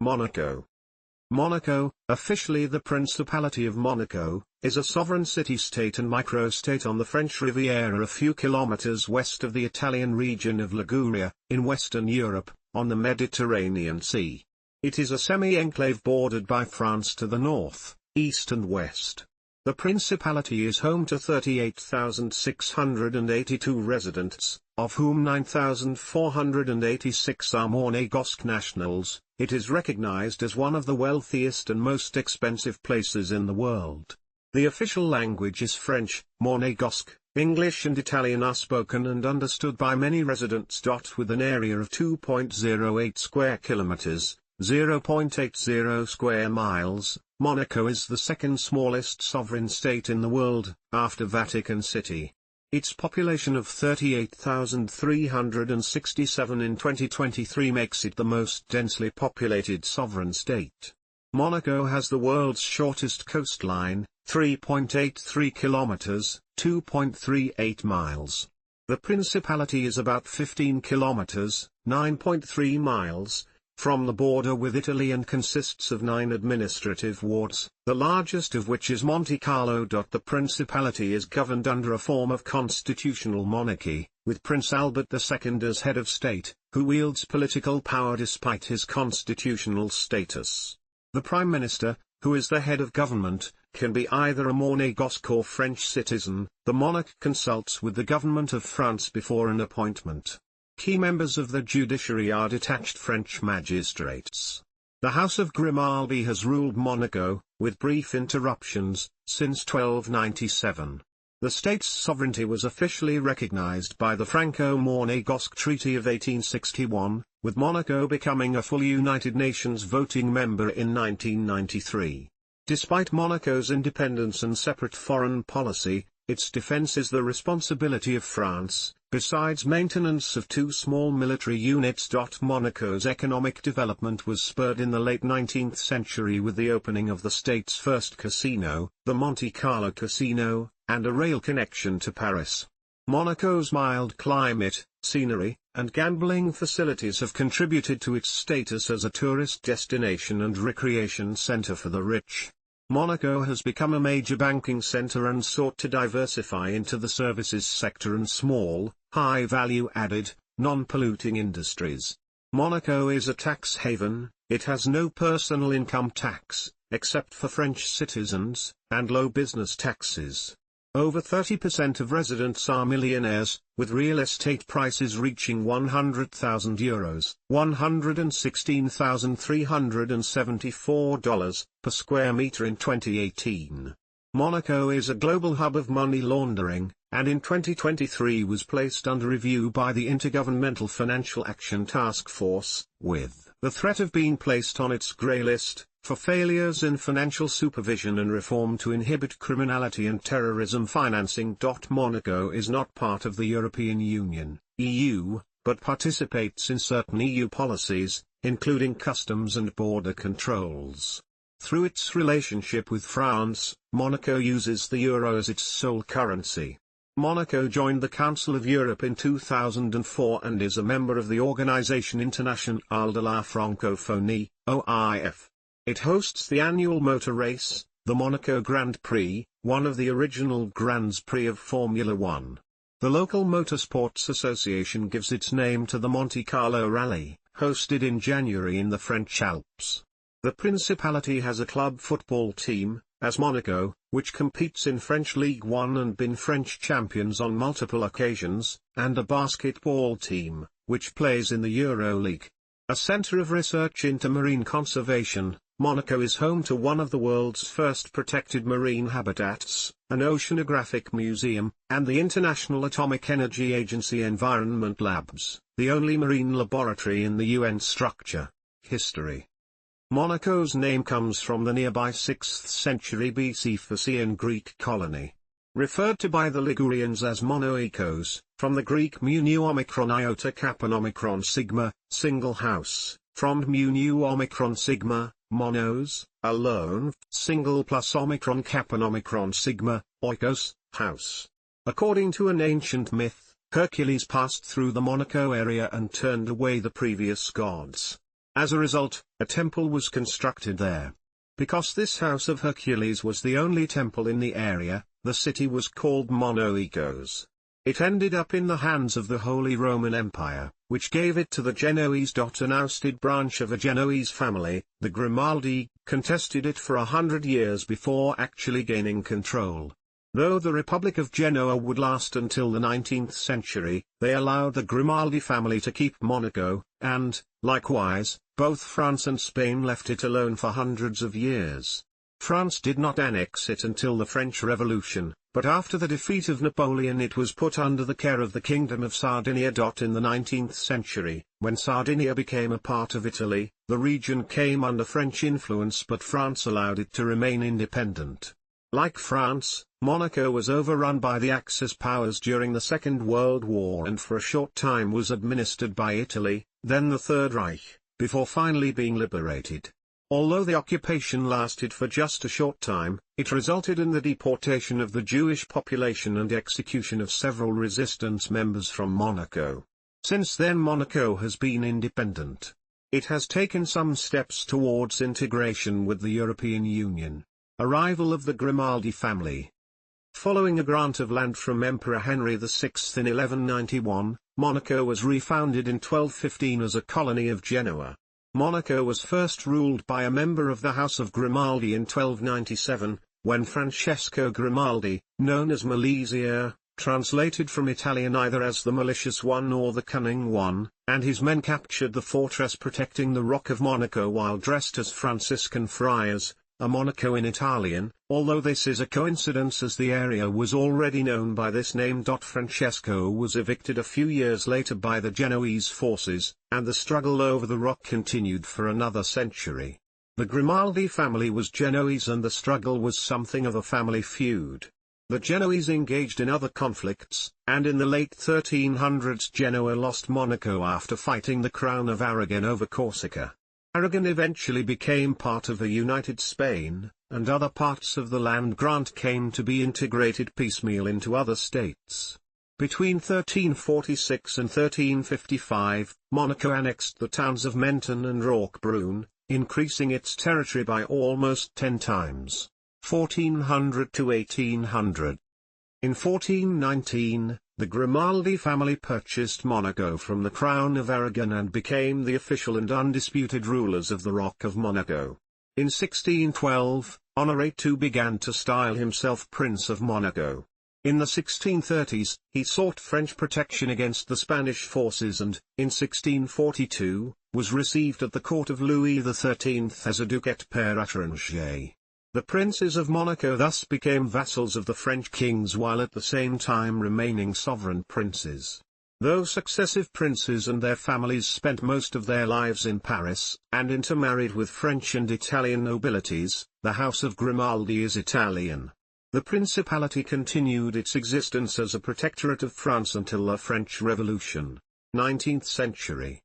Monaco. Monaco, officially the Principality of Monaco, is a sovereign city-state and microstate on the French Riviera a few kilometers west of the Italian region of Liguria, in Western Europe, on the Mediterranean Sea. It is a semi-enclave bordered by France to the north, east and west. The Principality is home to 38,682 residents, of whom 9,486 are Monégasque nationals. It is recognized as one of the wealthiest and most expensive places in the world. The official language is French. Monégasque, English and Italian are spoken and understood by many residents. With an area of 2.08 square kilometers, 0.80 square miles, Monaco is the second smallest sovereign state in the world, after Vatican City. Its population of 38,367 in 2023 makes it the most densely populated sovereign state. Monaco has the world's shortest coastline, 3.83 kilometers, 2.38 miles. The Principality is about 15 kilometers, 9.3 miles, from the border with Italy and consists of 9 administrative wards, the largest of which is Monte Carlo. The Principality is governed under a form of constitutional monarchy, with Prince Albert II as head of state, who wields political power despite his constitutional status. The Prime Minister, who is the head of government, can be either a Monégasque or French citizen. The monarch consults with the government of France before an appointment. Key members of the judiciary are detached French magistrates. The House of Grimaldi has ruled Monaco, with brief interruptions, since 1297. The state's sovereignty was officially recognized by the Franco-Monégasque Treaty of 1861, with Monaco becoming a full United Nations voting member in 1993. Despite Monaco's independence and separate foreign policy, its defense is the responsibility of France, besides maintenance of 2 small military units. Monaco's economic development was spurred in the late 19th century with the opening of the state's first casino, the Monte Carlo Casino, and a rail connection to Paris. Monaco's mild climate, scenery, and gambling facilities have contributed to its status as a tourist destination and recreation center for the rich. Monaco has become a major banking center and sought to diversify into the services sector and small, high-value-added, non-polluting industries. Monaco is a tax haven. It has no personal income tax, except for French citizens, and low business taxes. Over 30% of residents are millionaires, with real estate prices reaching €100,000, $116,374 per square meter in 2018. Monaco is a global hub of money laundering, and in 2023 was placed under review by the Intergovernmental Financial Action Task Force, with the threat of being placed on its grey list, for failures in financial supervision and reform to inhibit criminality and terrorism financing. Monaco is not part of the European Union, EU, but participates in certain EU policies, including customs and border controls. Through its relationship with France, Monaco uses the euro as its sole currency. Monaco joined the Council of Europe in 2004 and is a member of the Organisation Internationale de la Francophonie, OIF. It hosts the annual motor race, the Monaco Grand Prix, one of the original Grands Prix of Formula One. The local motorsports association gives its name to the Monte Carlo Rally, hosted in January in the French Alps. The Principality has a club football team, AS Monaco, which competes in French Ligue 1 and been French champions on multiple occasions, and a basketball team, which plays in the Euro League. A center of research into marine conservation, Monaco is home to one of the world's first protected marine habitats, an oceanographic museum, and the International Atomic Energy Agency Environment Labs, the only marine laboratory in the UN structure. History. Monaco's name comes from the nearby 6th century BC Phocaean Greek colony. Referred to by the Ligurians as Monoikos, from the Greek mu nu omicron iota kappa omicron sigma, single house, from mu nu omicron sigma, monos, alone, single plus omicron kappa omicron sigma, oikos, house. According to an ancient myth, Hercules passed through the Monaco area and turned away the previous gods. As a result, a temple was constructed there. Because this House of Hercules was the only temple in the area, the city was called Monaco. It ended up in the hands of the Holy Roman Empire, which gave it to the Genoese. An ousted branch of a Genoese family, the Grimaldi, contested it for 100 years before actually gaining control. Though the Republic of Genoa would last until the 19th century, they allowed the Grimaldi family to keep Monaco, and, likewise, both France and Spain left it alone for hundreds of years. France did not annex it until the French Revolution, but after the defeat of Napoleon it was put under the care of the Kingdom of Sardinia. In the 19th century, when Sardinia became a part of Italy, the region came under French influence, but France allowed it to remain independent. Like France, Monaco was overrun by the Axis powers during the Second World War and for a short time was administered by Italy, then the Third Reich, before finally being liberated. Although the occupation lasted for just a short time, it resulted in the deportation of the Jewish population and execution of several resistance members from Monaco. Since then Monaco has been independent. It has taken some steps towards integration with the European Union. Arrival of the Grimaldi family. Following a grant of land from Emperor Henry VI in 1191, Monaco was refounded in 1215 as a colony of Genoa. Monaco was first ruled by a member of the House of Grimaldi in 1297, when Francesco Grimaldi, known as Malesier, translated from Italian either as the malicious one or the cunning one, and his men captured the fortress protecting the Rock of Monaco while dressed as Franciscan friars, a Monaco in Italian, although this is a coincidence as the area was already known by this name. Francesco was evicted a few years later by the Genoese forces, and the struggle over the rock continued for another century. The Grimaldi family was Genoese and the struggle was something of a family feud. The Genoese engaged in other conflicts, and in the late 1300s Genoa lost Monaco after fighting the Crown of Aragon over Corsica. Aragon eventually became part of a united Spain, and other parts of the land grant came to be integrated piecemeal into other states. Between 1346 and 1355, Monaco annexed the towns of Menton and Roquebrune, increasing its territory by almost 10 times, 1400 to 1800. In 1419, the Grimaldi family purchased Monaco from the Crown of Aragon and became the official and undisputed rulers of the Rock of Monaco. In 1612, Honoré II began to style himself Prince of Monaco. In the 1630s, he sought French protection against the Spanish forces and, in 1642, was received at the court of Louis XIII as a duc et père étranger. The princes of Monaco thus became vassals of the French kings while at the same time remaining sovereign princes. Though successive princes and their families spent most of their lives in Paris, and intermarried with French and Italian nobilities, the House of Grimaldi is Italian. The principality continued its existence as a protectorate of France until the French Revolution, 19th century.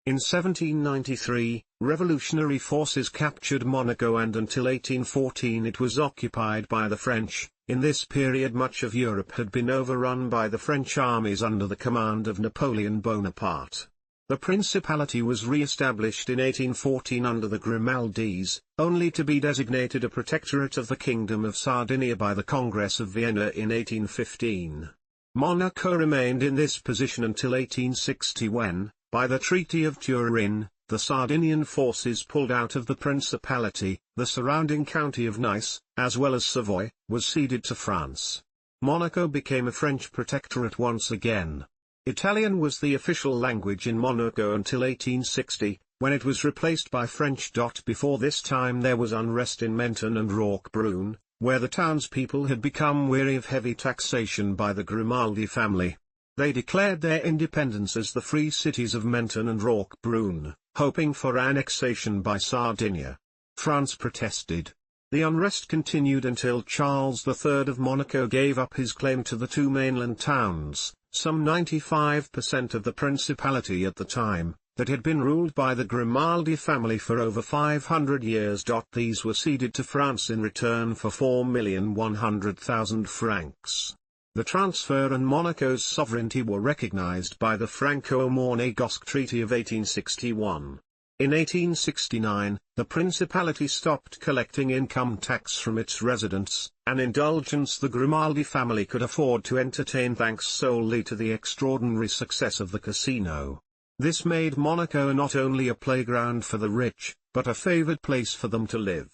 In 1793, revolutionary forces captured Monaco and until 1814 it was occupied by the French. In this period much of Europe had been overrun by the French armies under the command of Napoleon Bonaparte. The principality was re-established in 1814 under the Grimaldis, only to be designated a protectorate of the Kingdom of Sardinia by the Congress of Vienna in 1815. Monaco remained in this position until 1860 when, by the Treaty of Turin, the Sardinian forces pulled out of the principality. The surrounding county of Nice, as well as Savoy, was ceded to France. Monaco became a French protectorate once again. Italian was the official language in Monaco until 1860, when it was replaced by French. Before this time there was unrest in Menton and Roquebrune, where the townspeople had become weary of heavy taxation by the Grimaldi family. They declared their independence as the free cities of Menton and Roquebrune, hoping for annexation by Sardinia. France protested. The unrest continued until Charles III of Monaco gave up his claim to the two mainland towns, some 95% of the principality at the time, that had been ruled by the Grimaldi family for over 500 years. These were ceded to France in return for 4,100,000 francs. The transfer and Monaco's sovereignty were recognized by the Franco-Monégasque Treaty of 1861. In 1869, the principality stopped collecting income tax from its residents, an indulgence the Grimaldi family could afford to entertain thanks solely to the extraordinary success of the casino. This made Monaco not only a playground for the rich, but a favored place for them to live.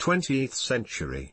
20th century.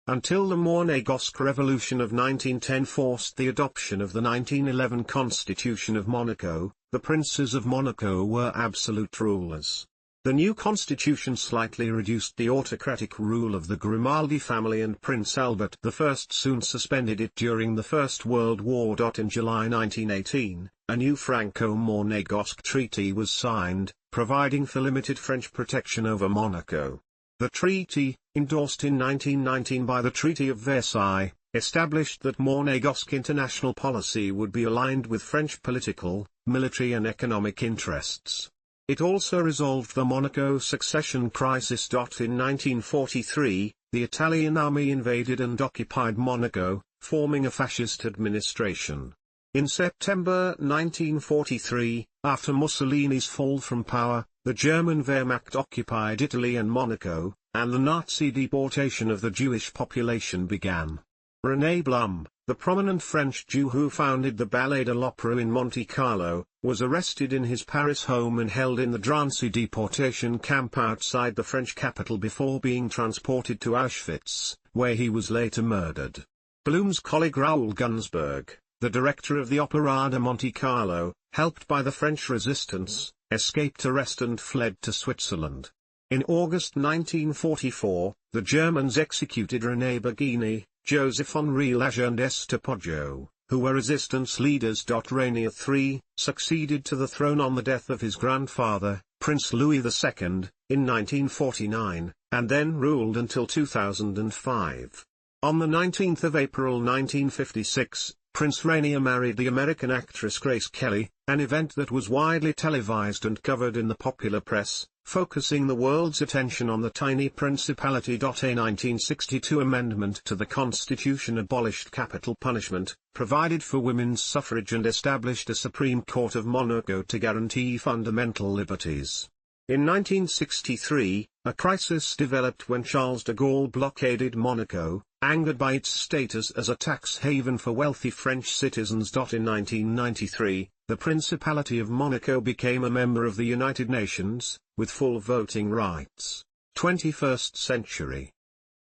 Until the Monégasque Revolution of 1910 forced the adoption of the 1911 Constitution of Monaco, the princes of Monaco were absolute rulers. The new constitution slightly reduced the autocratic rule of the Grimaldi family, and Prince Albert I soon suspended it during the First World War. In July 1918, a new Franco-Monégasque treaty was signed, providing for limited French protection over Monaco. The treaty, endorsed in 1919 by the Treaty of Versailles, established that Monégasque international policy would be aligned with French political, military and economic interests. It also resolved the Monaco succession crisis. In 1943, the Italian army invaded and occupied Monaco, forming a fascist administration. In September 1943, after Mussolini's fall from power, the German Wehrmacht occupied Italy and Monaco, and the Nazi deportation of the Jewish population began. René Blum, the prominent French Jew who founded the Ballet de l'Opera in Monte Carlo, was arrested in his Paris home and held in the Drancy deportation camp outside the French capital before being transported to Auschwitz, where he was later murdered. Blum's colleague Raoul Gunsberg, the director of the Opera de Monte Carlo, helped by the French resistance, escaped arrest and fled to Switzerland. In August 1944, the Germans executed René Bergini, Joseph-Henri Lager and Esther Poggio, who were resistance leaders. Rainier III succeeded to the throne on the death of his grandfather, Prince Louis II, in 1949, and then ruled until 2005. On the 19th of April 1956, Prince Rainier married the American actress Grace Kelly, an event that was widely televised and covered in the popular press, focusing the world's attention on the tiny principality. A 1962 amendment to the Constitution abolished capital punishment, provided for women's suffrage and established a Supreme Court of Monaco to guarantee fundamental liberties. In 1963, a crisis developed when Charles de Gaulle blockaded Monaco, angered by its status as a tax haven for wealthy French citizens. In 1993, the Principality of Monaco became a member of the United Nations, with full voting rights. 21st century.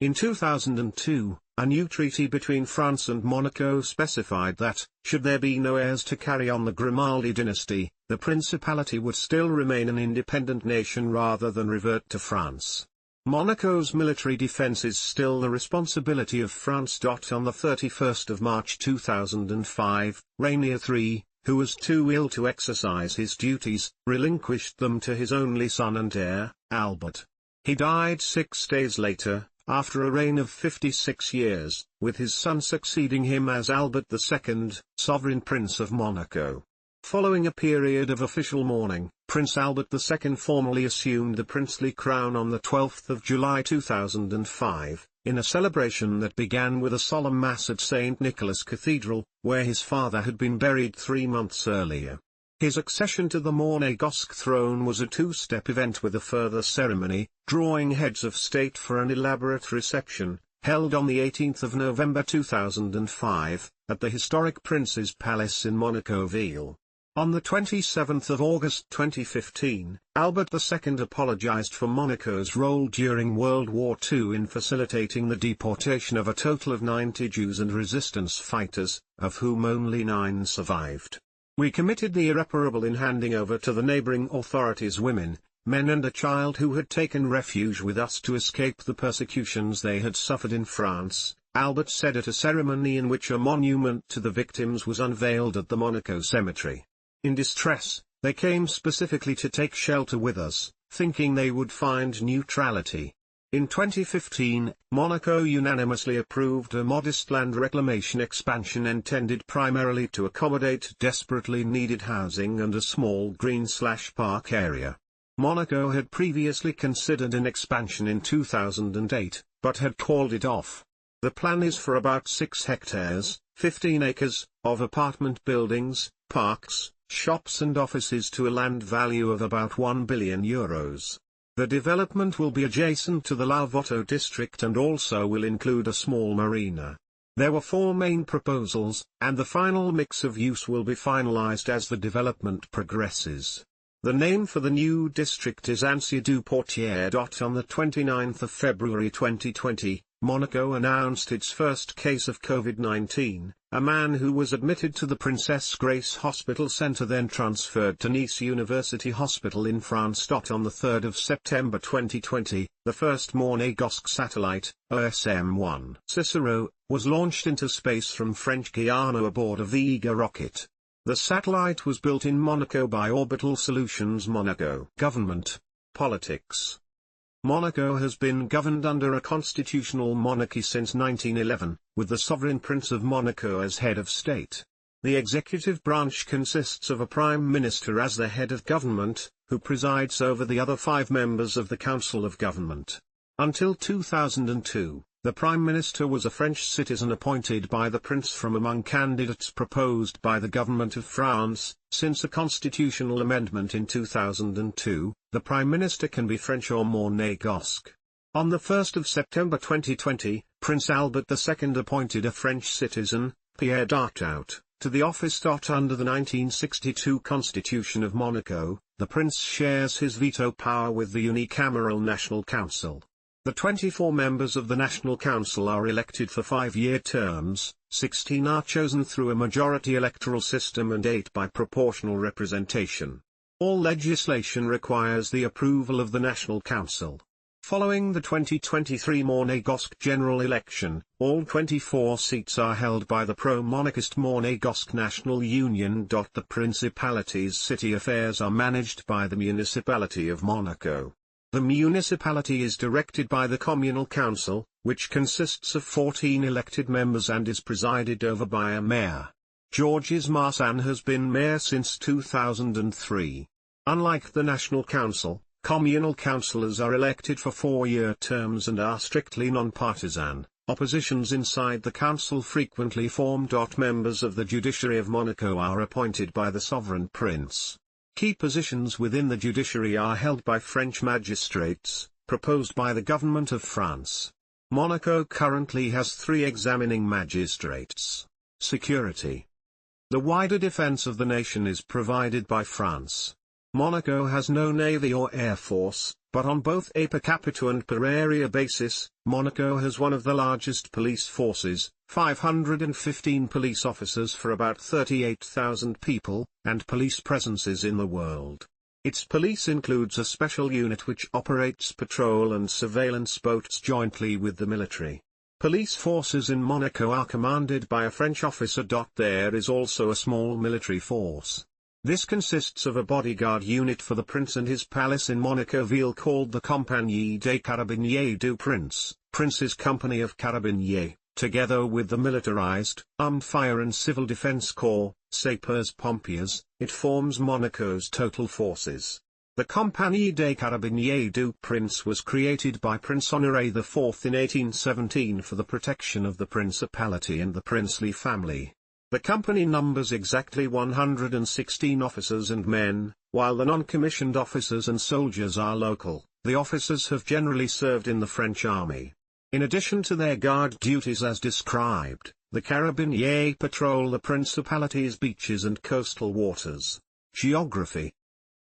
In 2002, a new treaty between France and Monaco specified that, should there be no heirs to carry on the Grimaldi dynasty, the Principality would still remain an independent nation rather than revert to France. Monaco's military defense is still the responsibility of France. On the 31st of March 2005, Rainier III, who was too ill to exercise his duties, relinquished them to his only son and heir, Albert. He died 6 days later, after a reign of 56 years, with his son succeeding him as Albert II, sovereign prince of Monaco. Following a period of official mourning, Prince Albert II formally assumed the princely crown on the 12th of July 2005, in a celebration that began with a solemn mass at St. Nicholas Cathedral, where his father had been buried 3 months earlier. His accession to the Monégasque throne was a two-step event with a further ceremony, drawing heads of state for an elaborate reception, held on the 18th of November 2005, at the historic Prince's Palace in Monaco Ville. On the 27th of August 2015, Albert II apologized for Monaco's role during World War II in facilitating the deportation of a total of 90 Jews and resistance fighters, of whom only 9 survived. We committed the irreparable in handing over to the neighboring authorities women, men and a child who had taken refuge with us to escape the persecutions they had suffered in France, Albert said at a ceremony in which a monument to the victims was unveiled at the Monaco cemetery. In distress, they came specifically to take shelter with us, thinking they would find neutrality. In 2015, Monaco unanimously approved a modest land reclamation expansion intended primarily to accommodate desperately needed housing and a small green/park area. Monaco had previously considered an expansion in 2008, but had called it off. The plan is for about 6 hectares, 15 acres, of apartment buildings, parks, shops and offices to a land value of about €1 billion. The development will be adjacent to the Lavotto district and also will include a small marina. There were 4 main proposals, and the final mix of use will be finalized as the development progresses. The name for the new district is Ancier du Portier. On the 29th of February 2020, Monaco announced its first case of COVID-19, a man who was admitted to the Princess Grace Hospital Centre then transferred to Nice University Hospital in France. On the 3rd of September 2020, the first Monégasque satellite, OSM-1 Cicero, was launched into space from French Guiana aboard a Vega rocket. The satellite was built in Monaco by Orbital Solutions Monaco. Government, politics. Monaco has been governed under a constitutional monarchy since 1911, with the sovereign Prince of Monaco as head of state. The executive branch consists of a prime minister as the head of government, who presides over the other 5 members of the Council of Government. Until 2002, the Prime Minister was a French citizen appointed by the Prince from among candidates proposed by the Government of France. Since a constitutional amendment in 2002, the Prime Minister can be French or Monégasque. On the 1st of September 2020, Prince Albert II appointed a French citizen, Pierre Dartout, to the office. Under the 1962 Constitution of Monaco, the Prince shares his veto power with the unicameral National Council. The 24 members of the National Council are elected for 5-year terms, 16 are chosen through a majority electoral system and 8 by proportional representation. All legislation requires the approval of the National Council. Following the 2023 Monégasque general election, all 24 seats are held by the pro-monarchist Monégasque National Union. The Principality's city affairs are managed by the Municipality of Monaco. The municipality is directed by the Communal Council, which consists of 14 elected members and is presided over by a mayor. Georges Marsan has been mayor since 2003. Unlike the National Council, communal councillors are elected for 4-year terms and are strictly non-partisan. Oppositions inside the council frequently form. Members of the judiciary of Monaco are appointed by the sovereign prince. Key positions within the judiciary are held by French magistrates, proposed by the government of France. Monaco currently has 3 examining magistrates. Security. The wider defense of the nation is provided by France. Monaco has no navy or air force, but on both a per capita and per area basis, Monaco has one of the largest police forces, 515 police officers for about 38,000 people, and police presences in the world. Its police includes a special unit which operates patrol and surveillance boats jointly with the military. Police forces in Monaco are commanded by a French officer. There is also a small military force. This consists of a bodyguard unit for the prince and his palace in Monaco-Ville called the Compagnie des Carabiniers du Prince, Prince's Company of Carabiniers, together with the militarized, armed fire and civil defense corps, sapeurs-pompiers. It forms Monaco's total forces. The Compagnie des Carabiniers du Prince was created by Prince Honoré IV in 1817 for the protection of the principality and the princely family. The company numbers exactly 116 officers and men, while the non-commissioned officers and soldiers are local. The officers have generally served in the French army. In addition to their guard duties as described, the Carabiniers patrol the principality's beaches and coastal waters. Geography.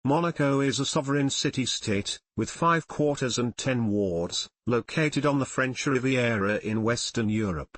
Monaco is a sovereign city-state, with 5 quarters and 10 wards, located on the French Riviera in Western Europe.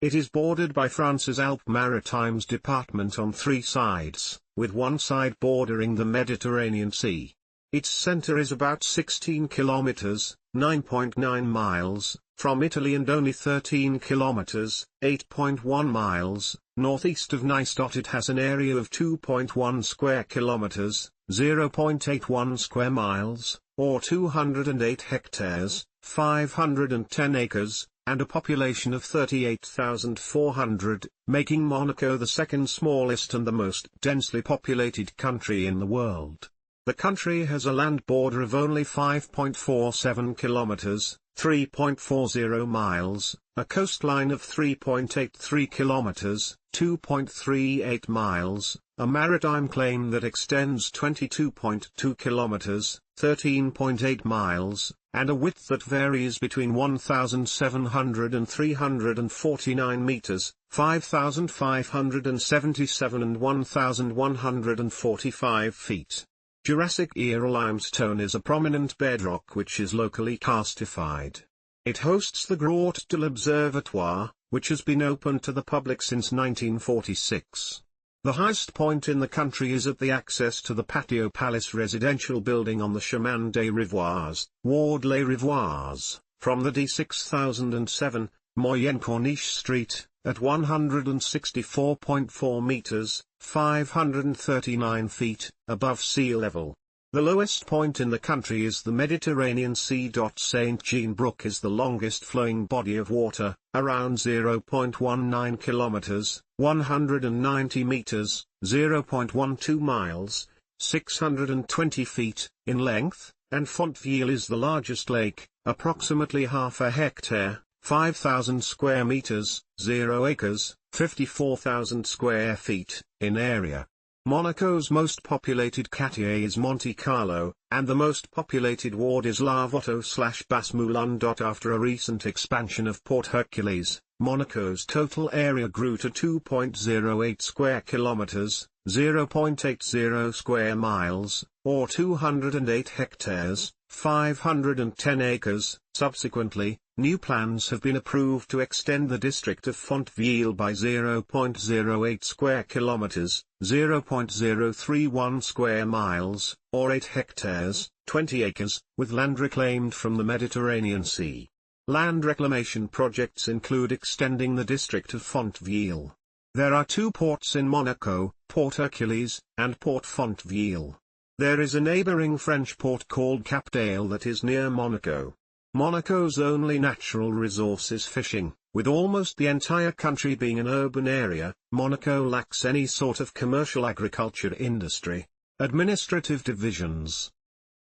It is bordered by France's Alpes-Maritimes department on 3 sides, with one side bordering the Mediterranean Sea. Its center is about 16 kilometers, 9.9 miles, from Italy and only 13 kilometers, 8.1 miles, northeast of Nice. It has an area of 2.1 square kilometers, 0.81 square miles, or 208 hectares, 510 acres, and a population of 38,400, making Monaco the second smallest and the most densely populated country in the world. The country has a land border of only 5.47 kilometers, 3.40 miles, a coastline of 3.83 kilometers, 2.38 miles, a maritime claim that extends 22.2 kilometers, 13.8 miles, and a width that varies between 1,700 and 349 meters, 5,577 and 1,145 feet. Jurassic-era limestone is a prominent bedrock which is locally karstified. It hosts the Grotte de l'Observatoire, which has been open to the public since 1946. The highest point in the country is at the access to the Patio Palace residential building on the Chemin des Rivoirs, Ward Les Rivoirs, from the D6007, Moyenne Corniche Street, at 164.4 meters, 539 feet, above sea level. The lowest point in the country is the Mediterranean Sea. St. Jean Brook is the longest flowing body of water, around 0.19 kilometers, 190 meters, 0.12 miles, 620 feet, in length, and Fontvieille is the largest lake, approximately half a hectare, 5,000 square meters, 0 acres, 54,000 square feet, in area. Monaco's most populated quartier is Monte Carlo, and the most populated ward is La Voto/Basse Moulin. After a recent expansion of Port Hercules, Monaco's total area grew to 2.08 square kilometers, 0.80 square miles, or 208 hectares, 510 acres. Subsequently, new plans have been approved to extend the district of Fontvieille by 0.08 square kilometers, 0.031 square miles, or 8 hectares, 20 acres, with land reclaimed from the Mediterranean Sea. Land reclamation projects include extending the district of Fontvieille. There are two ports in Monaco, Port Hercules, and Port Fontvieille. There is a neighboring French port called Cap d'Ale that is near Monaco. Monaco's only natural resource is fishing, with almost the entire country being an urban area. Monaco lacks any sort of commercial agriculture industry. Administrative divisions.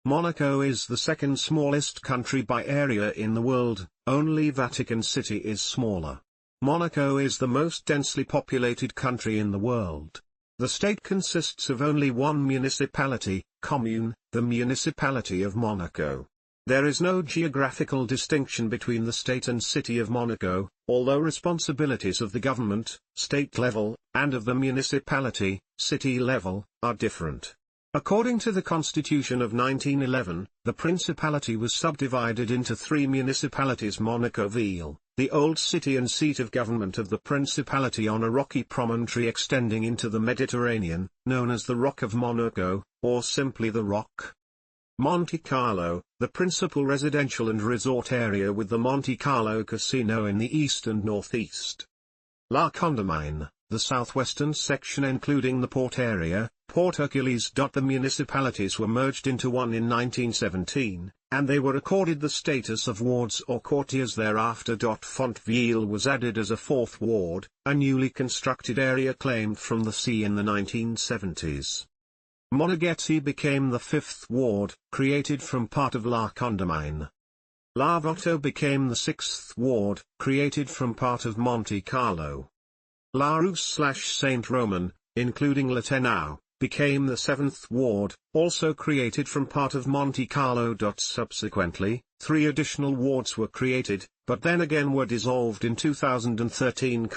Monaco is the second smallest country by area in the world, only Vatican City is smaller. Monaco is the most densely populated country in the world. The state consists of only one municipality, commune, the Municipality of Monaco. There is no geographical distinction between the state and city of Monaco, although responsibilities of the government, state level, and of the municipality, city level, are different. According to the Constitution of 1911, the principality was subdivided into three municipalities: Monaco-Ville, the old city and seat of government of the principality on a rocky promontory extending into the Mediterranean, known as the Rock of Monaco, or simply the Rock. Monte Carlo, the principal residential and resort area with the Monte Carlo Casino in the east and northeast. La Condamine, the southwestern section including the port area, Port Hercules. The municipalities were merged into one in 1917, and they were accorded the status of wards or quartiers thereafter. Fontvieille was added as a fourth ward, a newly constructed area claimed from the sea in the 1970s. Moneghetti became the fifth ward, created from part of La Condamine. La Voto became the sixth ward, created from part of Monte Carlo. La Rousse/Saint Roman, including La Tenau, became the seventh ward, also created from part of Monte Carlo. Subsequently, three additional wards were created, but then again were dissolved in 2013.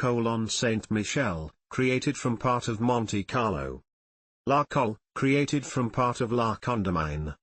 Saint Michel, created from part of Monte Carlo. La Colle, created from part of La Condamine.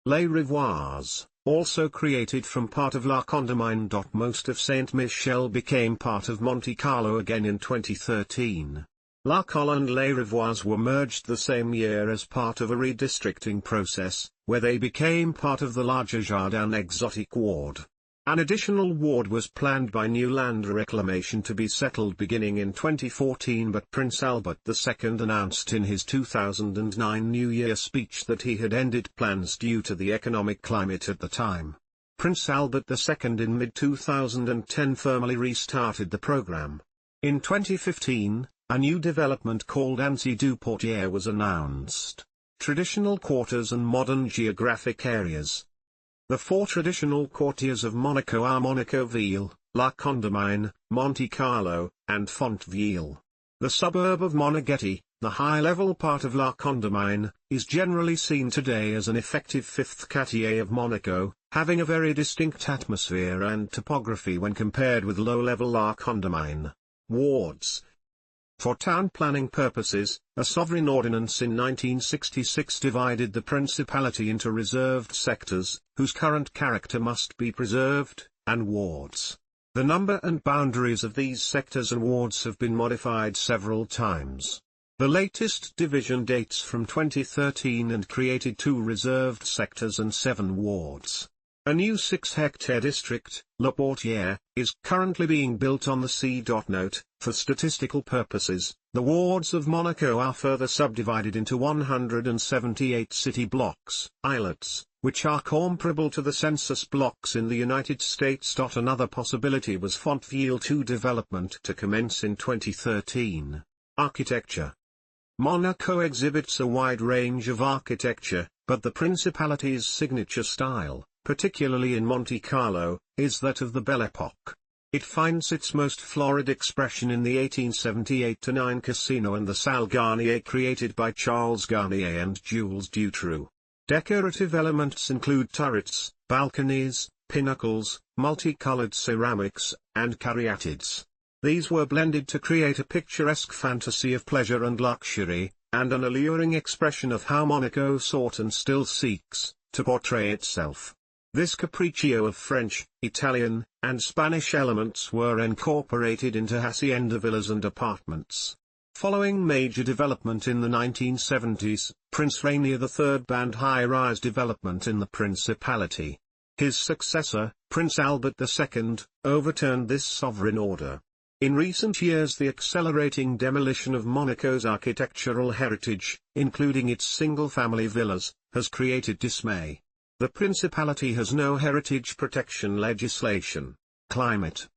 Les Rivoirs, also created from part of La Condamine. Most of Saint Michel became part of Monte Carlo again in 2013. La Colle and Les Rivoirs were merged the same year as part of a redistricting process, where they became part of the larger Jardin Exotique ward. An additional ward was planned by new land reclamation to be settled beginning in 2014, but Prince Albert II announced in his 2009 New Year speech that he had ended plans due to the economic climate at the time. Prince Albert II in mid-2010 formally restarted the program. In 2015, a new development called Anse du Portier was announced. Traditional quarters and modern geographic areas. The four traditional quartiers of Monaco are Monaco-Ville, La Condamine, Monte Carlo, and Fontville. The suburb of Monaghetti, the high-level part of La Condamine, is generally seen today as an effective fifth quartier of Monaco, having a very distinct atmosphere and topography when compared with low-level La Condamine. Wards. For town planning purposes, a sovereign ordinance in 1966 divided the principality into reserved sectors, whose current character must be preserved, and wards. The number and boundaries of these sectors and wards have been modified several times. The latest division dates from 2013 and created 2 reserved sectors and 7 wards. A new 6-hectare district, La Portière, is currently being built on the sea. Note, for statistical purposes, the wards of Monaco are further subdivided into 178 city blocks, islets, which are comparable to the census blocks in the United States. Another possibility was Fontville 2 development to commence in 2013. Architecture. Monaco exhibits a wide range of architecture, but the principality's signature style, particularly in Monte Carlo, is that of the Belle Époque. It finds its most florid expression in the 1878-9 casino and the Salle Garnier created by Charles Garnier and Jules Dutroux. Decorative elements include turrets, balconies, pinnacles, multicolored ceramics, and caryatids. These were blended to create a picturesque fantasy of pleasure and luxury, and an alluring expression of how Monaco sought and still seeks to portray itself. This capriccio of French, Italian, and Spanish elements were incorporated into hacienda villas and apartments. Following major development in the 1970s, Prince Rainier III banned high-rise development in the principality. His successor, Prince Albert II, overturned this sovereign order. In recent years, the accelerating demolition of Monaco's architectural heritage, including its single-family villas, has created dismay. The principality has no heritage protection legislation. Climate.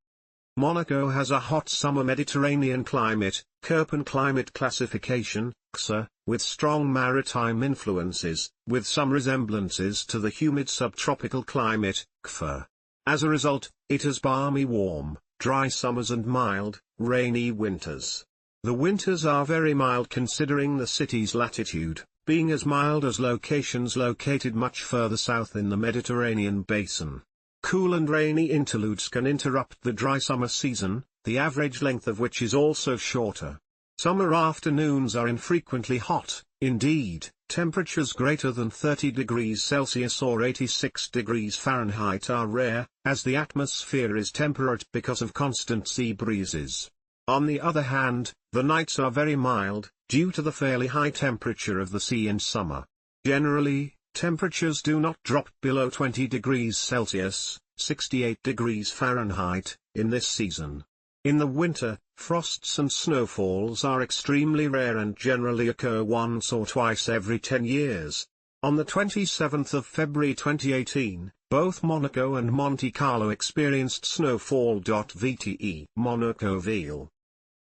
Monaco has a hot summer Mediterranean climate, Köppen climate classification, XA, with strong maritime influences, with some resemblances to the humid subtropical climate, CFA. As a result, it has balmy warm, dry summers and mild, rainy winters. The winters are very mild considering the city's latitude, being as mild as locations located much further south in the Mediterranean basin. Cool and rainy interludes can interrupt the dry summer season, the average length of which is also shorter. Summer afternoons are infrequently hot, indeed, temperatures greater than 30 degrees Celsius or 86 degrees Fahrenheit are rare, as the atmosphere is temperate because of constant sea breezes. On the other hand, the nights are very mild, due to the fairly high temperature of the sea in summer. Generally, temperatures do not drop below 20 degrees Celsius, 68 degrees Fahrenheit, in this season. In the winter, frosts and snowfalls are extremely rare and generally occur once or twice every 10 years. On the 27th of February 2018, both Monaco and Monte Carlo experienced snowfall. VTE Monaco-Ville.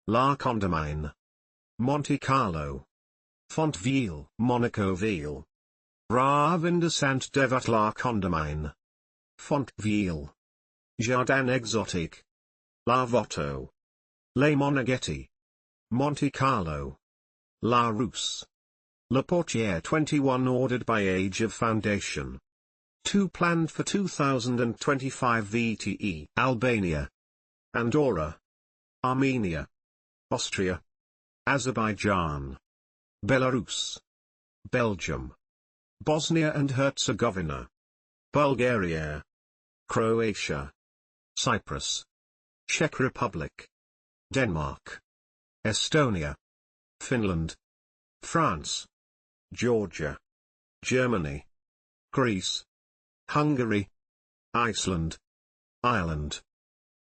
La Condamine. Monte Carlo. Fontville Monaco-Ville. Ravin de Saint-Devat La Condamine. Fontville. Jardin Exotique. La Voto. Les Monaghetti. Monte Carlo. La Rousse. La Portière 21 ordered by age of foundation. 2 planned for 2025 VTE Albania. Andorra. Armenia. Austria. Azerbaijan. Belarus. Belgium. Bosnia and Herzegovina. Bulgaria. Croatia. Cyprus. Czech Republic. Denmark. Estonia. Finland. France. Georgia. Germany. Greece. Hungary. Iceland. Ireland.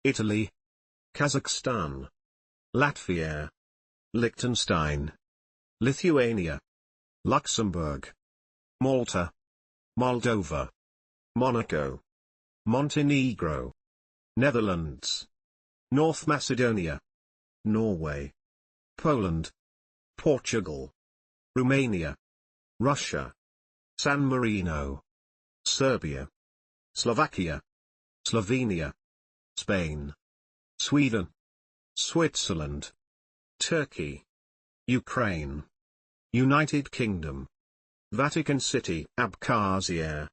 Italy. Kazakhstan. Latvia. Liechtenstein. Lithuania. Luxembourg. Malta. Moldova. Monaco. Montenegro. Netherlands. North Macedonia. Norway. Poland. Portugal. Romania. Russia, San Marino, Serbia, Slovakia, Slovenia, Spain, Sweden, Switzerland, Turkey, Ukraine, United Kingdom, Vatican City, Abkhazia,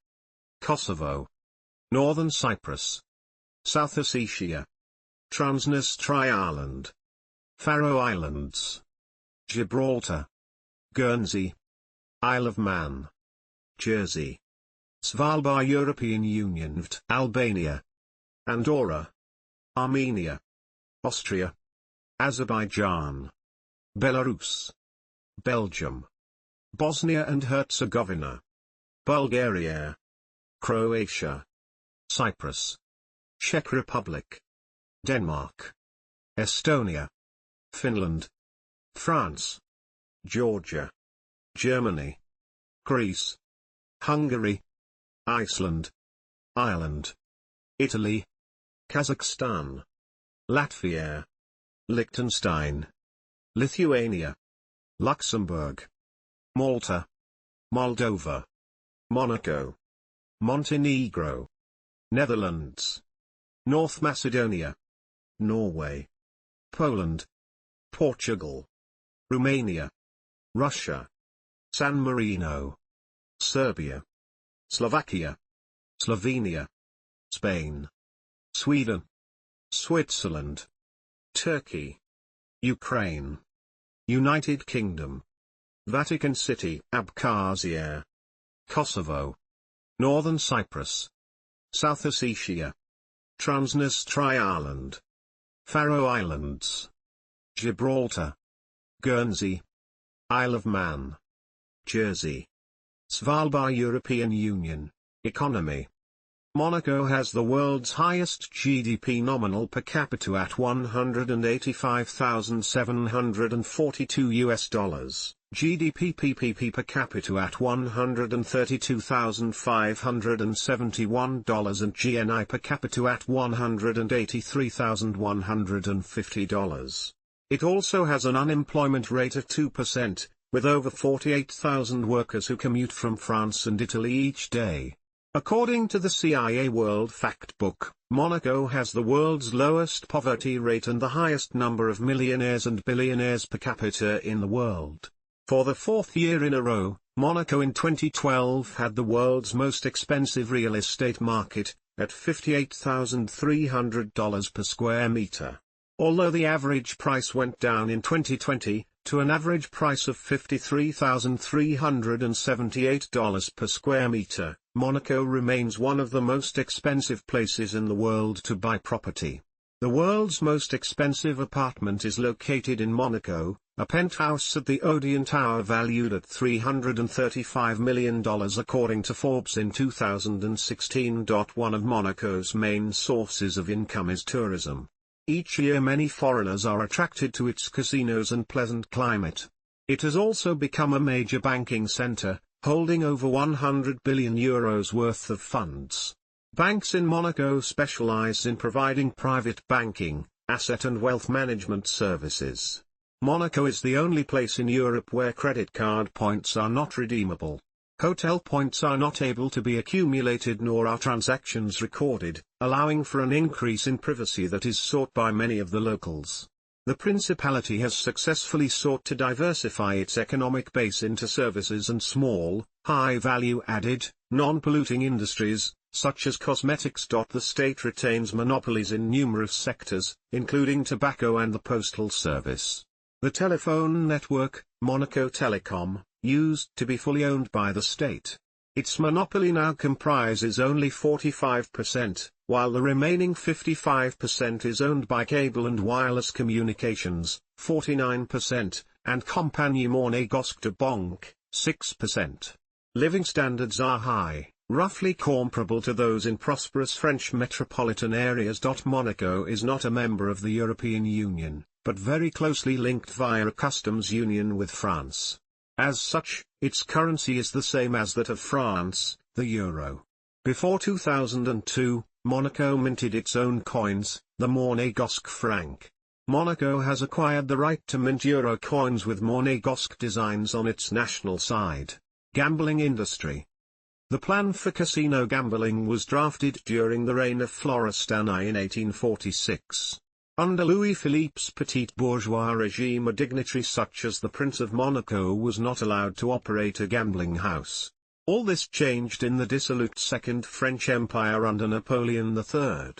Kosovo, Northern Cyprus, South Ossetia, Transnistria Island, Faroe Islands, Gibraltar, Guernsey, Isle of Man, Jersey, Svalbard, European Union, Albania, Andorra, Armenia, Austria, Azerbaijan, Belarus, Belgium, Bosnia and Herzegovina, Bulgaria, Croatia, Cyprus, Czech Republic, Denmark, Estonia, Finland, France, Georgia, Germany, Greece, Hungary, Iceland, Ireland, Italy, Kazakhstan, Latvia, Liechtenstein, Lithuania, Luxembourg, Malta, Moldova, Monaco, Montenegro, Netherlands, North Macedonia, Norway, Poland, Portugal, Romania, Russia, San Marino, Serbia, Slovakia, Slovenia, Spain, Sweden, Switzerland, Turkey, Ukraine, United Kingdom, Vatican City, Abkhazia, Kosovo, Northern Cyprus, South Ossetia, Transnistria Island, Faroe Islands, Gibraltar, Guernsey, Isle of Man, Jersey, Svalbard, European Union. Economy. Monaco has the world's highest GDP nominal per capita at $185,742, GDP PPP per capita at $132,571 and GNI per capita at $183,150. It also has an unemployment rate of 2%, with over 48,000 workers who commute from France and Italy each day. According to the CIA World Factbook, Monaco has the world's lowest poverty rate and the highest number of millionaires and billionaires per capita in the world. For the fourth year in a row, Monaco in 2012 had the world's most expensive real estate market, at $58,300 per square meter. Although the average price went down in 2020, to an average price of $53,378 per square meter, Monaco remains one of the most expensive places in the world to buy property. The world's most expensive apartment is located in Monaco, a penthouse at the Odeon Tower valued at $335 million according to Forbes in 2016. One of Monaco's main sources of income is tourism. Each year many foreigners are attracted to its casinos and pleasant climate. It has also become a major banking center, holding over €100 billion worth of funds. Banks in Monaco specialize in providing private banking, asset and wealth management services. Monaco is the only place in Europe where credit card points are not redeemable. Hotel points are not able to be accumulated nor are transactions recorded, allowing for an increase in privacy that is sought by many of the locals. The Principality has successfully sought to diversify its economic base into services and small, high-value-added, non-polluting industries, such as cosmetics. The state retains monopolies in numerous sectors, including tobacco and the postal service. The telephone network, Monaco Telecom, used to be fully owned by the state. Its monopoly now comprises only 45%, while the remaining 55% is owned by Cable and Wireless Communications, 49%, and Compagnie Monégasque de Banque, 6%. Living standards are high, roughly comparable to those in prosperous French metropolitan areas. Monaco is not a member of the European Union, but very closely linked via a customs union with France. As such, its currency is the same as that of France, the euro. Before 2002, Monaco minted its own coins, the Monégasque franc. Monaco has acquired the right to mint euro coins with Monégasque designs on its national side. Gambling industry. The plan for casino gambling was drafted during the reign of Florestan I in 1846. Under Louis-Philippe's petit bourgeois regime, a dignitary such as the Prince of Monaco was not allowed to operate a gambling house. All this changed in the dissolute Second French Empire under Napoleon III.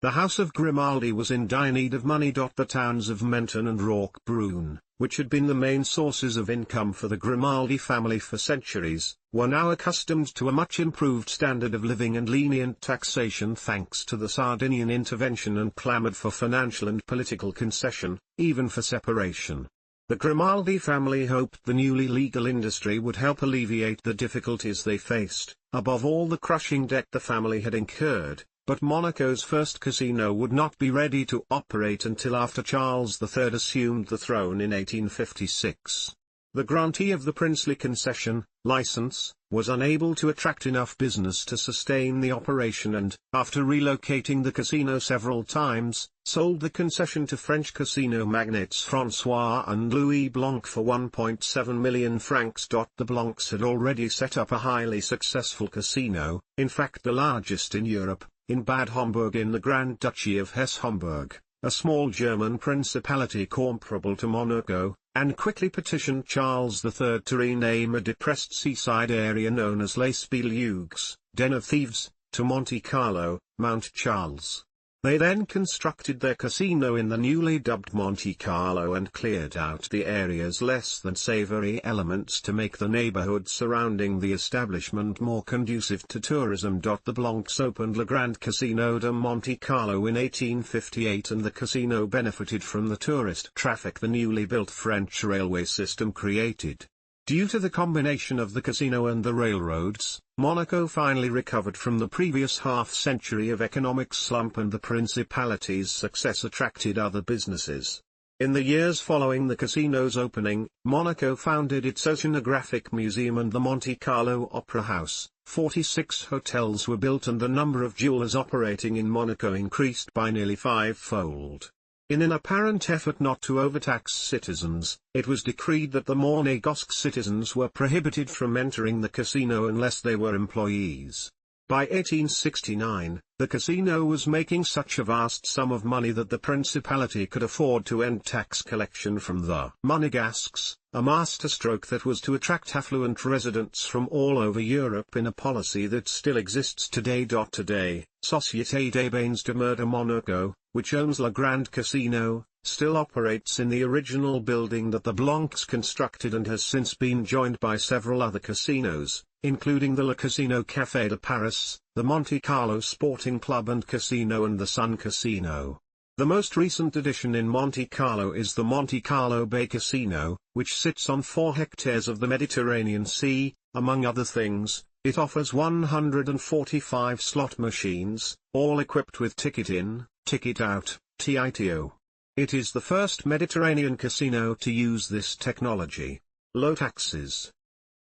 The House of Grimaldi was in dire need of money. The towns of Menton and Roquebrune, which had been the main sources of income for the Grimaldi family for centuries, were now accustomed to a much improved standard of living and lenient taxation thanks to the Sardinian intervention, and clamoured for financial and political concession, even for separation. The Grimaldi family hoped the newly legal industry would help alleviate the difficulties they faced, above all the crushing debt the family had incurred. But Monaco's first casino would not be ready to operate until after Charles III assumed the throne in 1856. The grantee of the princely concession, license, was unable to attract enough business to sustain the operation and, after relocating the casino several times, sold the concession to French casino magnates François and Louis Blanc for 1.7 million francs. The Blancs had already set up a highly successful casino, in fact the largest in Europe, in Bad Homburg in the Grand Duchy of Hesse-Homburg, a small German principality comparable to Monaco, and quickly petitioned Charles III to rename a depressed seaside area known as Les Spélugues, Den of Thieves, to Monte Carlo, Mount Charles. They then constructed their casino in the newly dubbed Monte Carlo and cleared out the area's less than savory elements to make the neighborhood surrounding the establishment more conducive to tourism. The Blancs opened Le Grand Casino de Monte Carlo in 1858, and the casino benefited from the tourist traffic the newly built French railway system created. Due to the combination of the casino and the railroads, Monaco finally recovered from the previous half-century of economic slump, and the principality's success attracted other businesses. In the years following the casino's opening, Monaco founded its Oceanographic Museum and the Monte Carlo Opera House. 46 hotels were built, and the number of jewelers operating in Monaco increased by nearly five-fold. In an apparent effort not to overtax citizens, it was decreed that the Monégasque citizens were prohibited from entering the casino unless they were employees. By 1869, the casino was making such a vast sum of money that the principality could afford to end tax collection from the Monégasques, a masterstroke that was to attract affluent residents from all over Europe in a policy that still exists today. Today, Société des Bains de Mer de Monaco, which owns Le Grand Casino, still operates in the original building that the Blancs constructed and has since been joined by several other casinos, including the Le Casino Café de Paris, the Monte Carlo Sporting Club and Casino, and the Sun Casino. The most recent addition in Monte Carlo is the Monte Carlo Bay Casino, which sits on 4 hectares of the Mediterranean Sea. Among other things, it offers 145 slot machines, all equipped with ticket in, ticket out, TITO. It is the first Mediterranean casino to use this technology. Low taxes.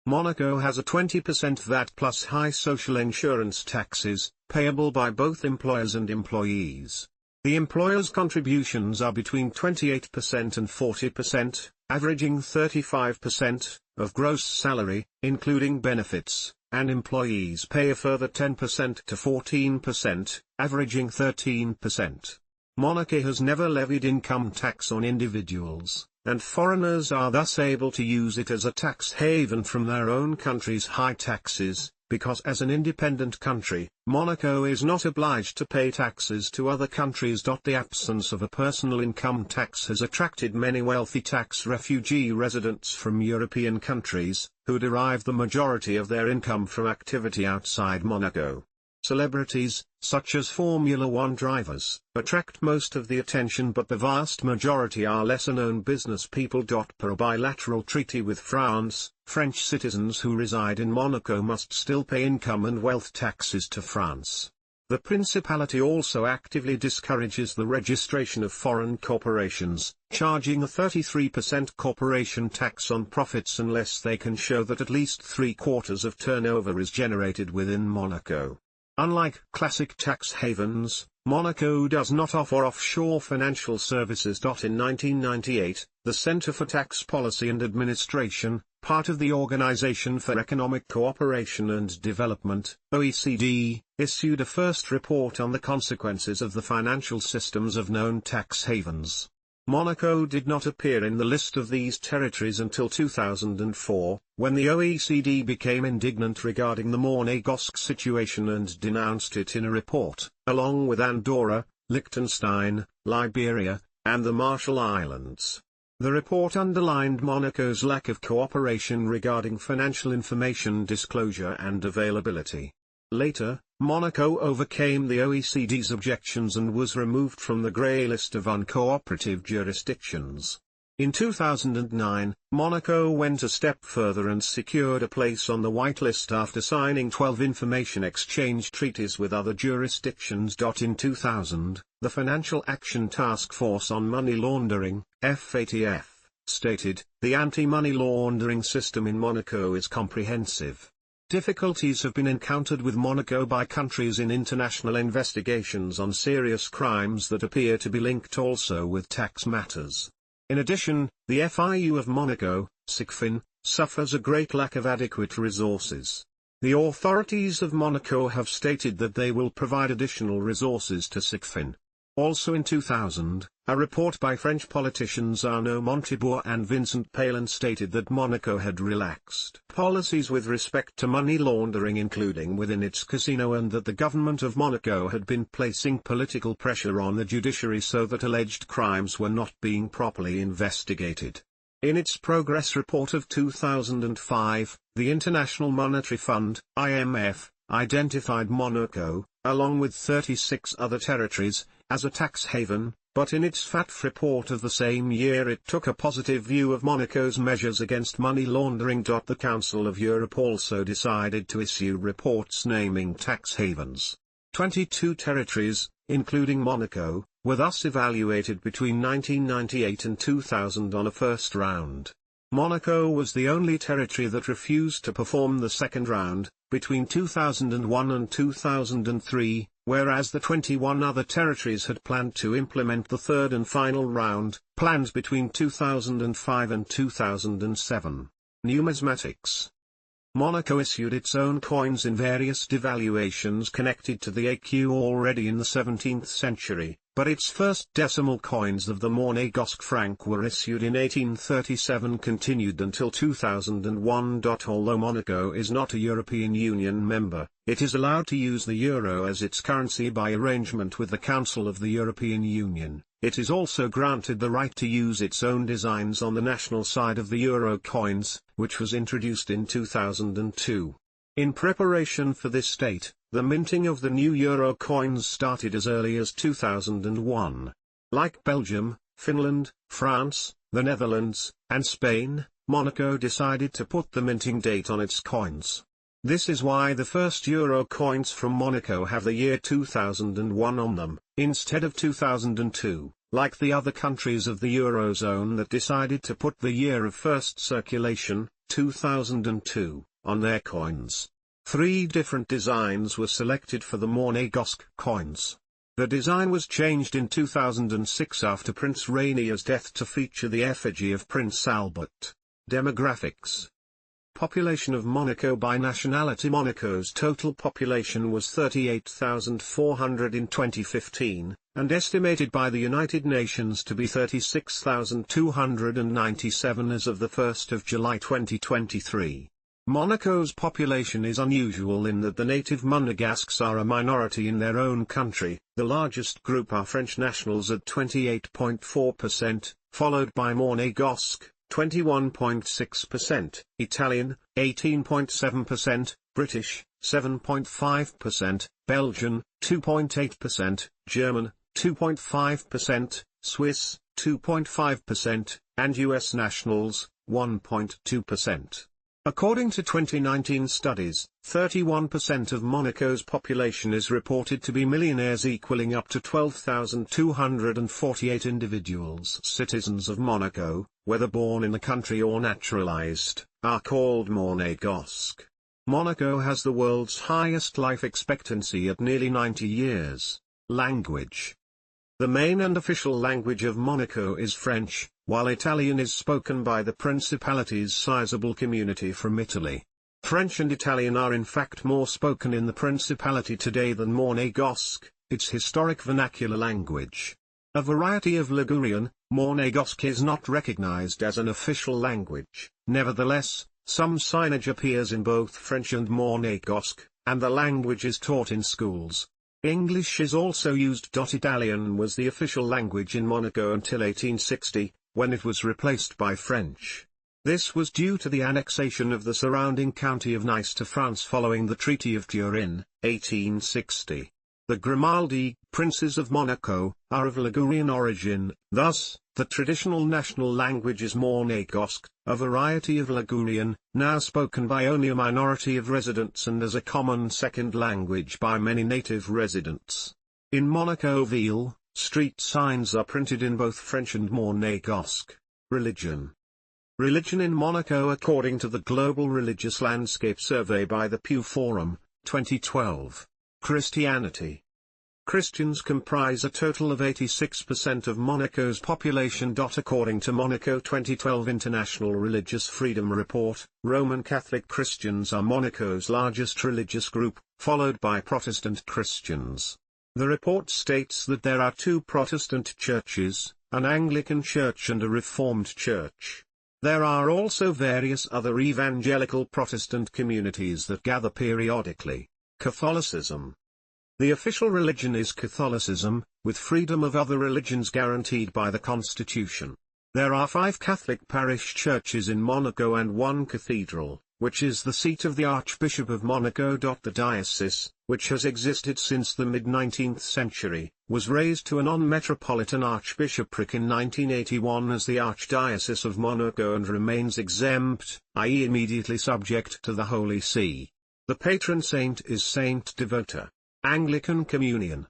Monaco has a 20% VAT plus high social insurance taxes, payable by both employers and employees. The employers' contributions are between 28% and 40%, averaging 35%, of gross salary, including benefits, and employees pay a further 10% to 14%, averaging 13%. Monaco has never levied income tax on individuals, and foreigners are thus able to use it as a tax haven from their own country's high taxes, because as an independent country, Monaco is not obliged to pay taxes to other countries. The absence of a personal income tax has attracted many wealthy tax refugee residents from European countries, who derive the majority of their income from activity outside Monaco. Celebrities, such as Formula One drivers, attract most of the attention, but the vast majority are lesser-known business people. Per a bilateral treaty with France, French citizens who reside in Monaco must still pay income and wealth taxes to France. The Principality also actively discourages the registration of foreign corporations, charging a 33% corporation tax on profits unless they can show that at least 3/4 of turnover is generated within Monaco. Unlike classic tax havens, Monaco does not offer offshore financial services. In 1998, the Center for Tax Policy and Administration, part of the Organization for Economic Cooperation and Development, OECD, issued a first report on the consequences of the financial systems of known tax havens. Monaco did not appear in the list of these territories until 2004, when the OECD became indignant regarding the Monégasque situation and denounced it in a report, along with Andorra, Liechtenstein, Liberia, and the Marshall Islands. The report underlined Monaco's lack of cooperation regarding financial information disclosure and availability. Later, Monaco overcame the OECD's objections and was removed from the grey list of uncooperative jurisdictions. In 2009, Monaco went a step further and secured a place on the white list after signing 12 information exchange treaties with other jurisdictions. In 2000, the Financial Action Task Force on Money Laundering, FATF, stated, "The anti-money laundering system in Monaco is comprehensive." Difficulties have been encountered with Monaco by countries in international investigations on serious crimes that appear to be linked also with tax matters. In addition, the FIU of Monaco, SICFIN, suffers a great lack of adequate resources. The authorities of Monaco have stated that they will provide additional resources to SICFIN. Also in 2000, a report by French politicians Arnaud Montebourg and Vincent Pailin stated that Monaco had relaxed policies with respect to money laundering, including within its casino, and that the government of Monaco had been placing political pressure on the judiciary so that alleged crimes were not being properly investigated. In its progress report of 2005, the International Monetary Fund, IMF, identified Monaco, along with 36 other territories, as a tax haven, but in its FATF report of the same year it took a positive view of Monaco's measures against money laundering. The Council of Europe also decided to issue reports naming tax havens. 22 territories, including Monaco, were thus evaluated between 1998 and 2000 on a first round. Monaco was the only territory that refused to perform the second round, between 2001 and 2003, whereas the 21 other territories had planned to implement the third and final round, planned between 2005 and 2007. Numismatics. Monaco issued its own coins in various devaluations connected to the AQ already in the 17th century, but its first decimal coins of the Monégasque franc were issued in 1837, continued until 2001. Although Monaco is not a European Union member, it is allowed to use the euro as its currency by arrangement with the Council of the European Union. It is also granted the right to use its own designs on the national side of the euro coins, which was introduced in 2002. In preparation for this date, the minting of the new euro coins started as early as 2001. Like Belgium, Finland, France, the Netherlands, and Spain, Monaco decided to put the minting date on its coins. This is why the first euro coins from Monaco have the year 2001 on them, instead of 2002, like the other countries of the Eurozone that decided to put the year of first circulation, 2002, on their coins. 3 different designs were selected for the Monégasque coins. The design was changed in 2006 after Prince Rainier's death to feature the effigy of Prince Albert. Demographics. Population of Monaco by nationality. Monaco's total population was 38,400 in 2015, and estimated by the United Nations to be 36,297 as of the 1st of July 2023. Monaco's population is unusual in that the native Monegasques are a minority in their own country. The largest group are French nationals at 28.4%, followed by Monégasque, 21.6%, Italian, 18.7%, British, 7.5%, Belgian, 2.8%, German, 2.5%, Swiss, 2.5%, and US nationals, 1.2%. According to 2019 studies, 31% of Monaco's population is reported to be millionaires, equaling up to 12,248 individuals. Citizens of Monaco, whether born in the country or naturalized, are called Monégasque. Monaco has the world's highest life expectancy at nearly 90 years. Language. The main and official language of Monaco is French, while Italian is spoken by the Principality's sizable community from Italy. French and Italian are in fact more spoken in the Principality today than Monegasque, its historic vernacular language. A variety of Ligurian, Monegasque is not recognized as an official language. Nevertheless, some signage appears in both French and Monegasque, and the language is taught in schools. English is also used. Italian was the official language in Monaco until 1860, when it was replaced by French. This was due to the annexation of the surrounding county of Nice to France following the Treaty of Turin, 1860. The Grimaldi, princes of Monaco, are of Ligurian origin, thus, the traditional national language is Monegasque, a variety of Ligurian, now spoken by only a minority of residents and as a common second language by many native residents. In Monaco Ville, street signs are printed in both French and Monegasque. Religion. Religion in Monaco according to the Global Religious Landscape Survey by the Pew Forum, 2012. Christianity. Christians comprise a total of 86% of Monaco's population. According to Monaco 2012 International Religious Freedom Report, Roman Catholic Christians are Monaco's largest religious group, followed by Protestant Christians. The report states that there are two Protestant churches, an Anglican church and a Reformed church. There are also various other evangelical Protestant communities that gather periodically. Catholicism. The official religion is Catholicism, with freedom of other religions guaranteed by the Constitution. There are 5 Catholic parish churches in Monaco and 1 cathedral, which is the seat of the Archbishop of Monaco. The diocese, which has existed since the mid-19th century, was raised to a non-metropolitan archbishopric in 1981 as the Archdiocese of Monaco and remains exempt, i.e. immediately subject to the Holy See. The patron saint is Saint Devota. Anglican Communion.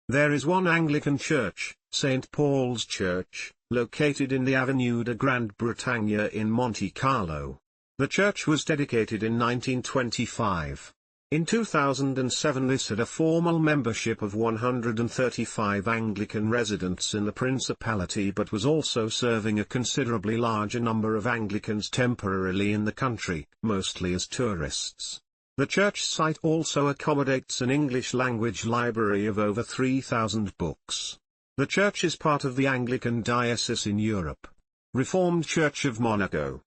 There is one Anglican church, St. Paul's Church, located in the Avenue de Grande Bretagne in Monte Carlo. The church was dedicated in 1925. In 2007 this had a formal membership of 135 Anglican residents in the Principality but was also serving a considerably larger number of Anglicans temporarily in the country, mostly as tourists. The church site also accommodates an English-language library of over 3,000 books. The church is part of the Anglican Diocese in Europe. Reformed Church of Monaco.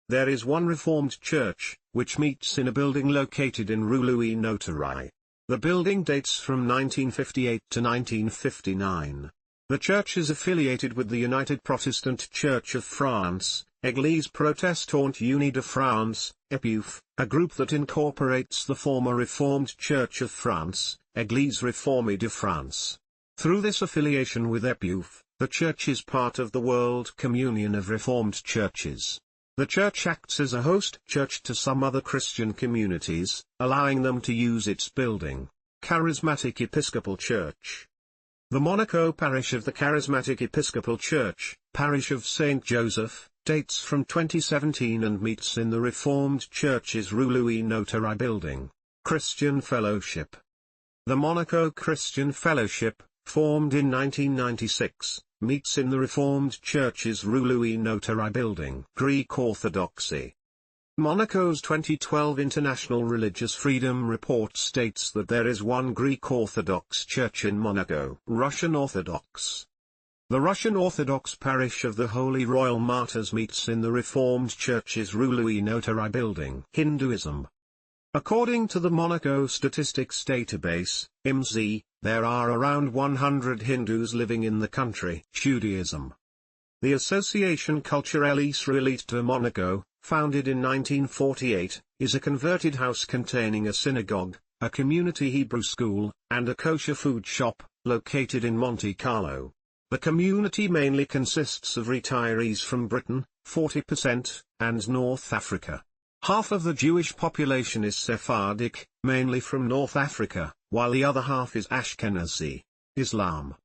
There is one Reformed church, which meets in a building located in Rue Louis Notari. The building dates from 1958 to 1959. The church is affiliated with the United Protestant Church of France, Église Protestante Unie de France, EPUF, a group that incorporates the former Reformed Church of France, Église Réformée de France. Through this affiliation with EPUF, the church is part of the World Communion of Reformed Churches. The church acts as a host church to some other Christian communities, allowing them to use its building. Charismatic Episcopal Church. The Monaco parish of the Charismatic Episcopal Church, Parish of St. Joseph, dates from 2017 and meets in the Reformed Church's Rue Louis Notari building. Christian Fellowship. The Monaco Christian Fellowship, formed in 1996, meets in the Reformed Church's Rue Louis Notari building. Greek Orthodoxy. Monaco's 2012 International Religious Freedom Report states that there is one Greek Orthodox church in Monaco. Russian Orthodox. The Russian Orthodox parish of the Holy Royal Martyrs meets in the Reformed Church's Rue Louis Notari building. Hinduism. According to the Monaco Statistics Database, IMSI, there are around 100 Hindus living in the country. Judaism. The Association Culturelle Israélite de Monaco, founded in 1948, is a converted house containing a synagogue, a community Hebrew school, and a kosher food shop, located in Monte Carlo. The community mainly consists of retirees from Britain, 40%, and North Africa. Half of the Jewish population is Sephardic, mainly from North Africa, while the other half is Ashkenazi, Islam.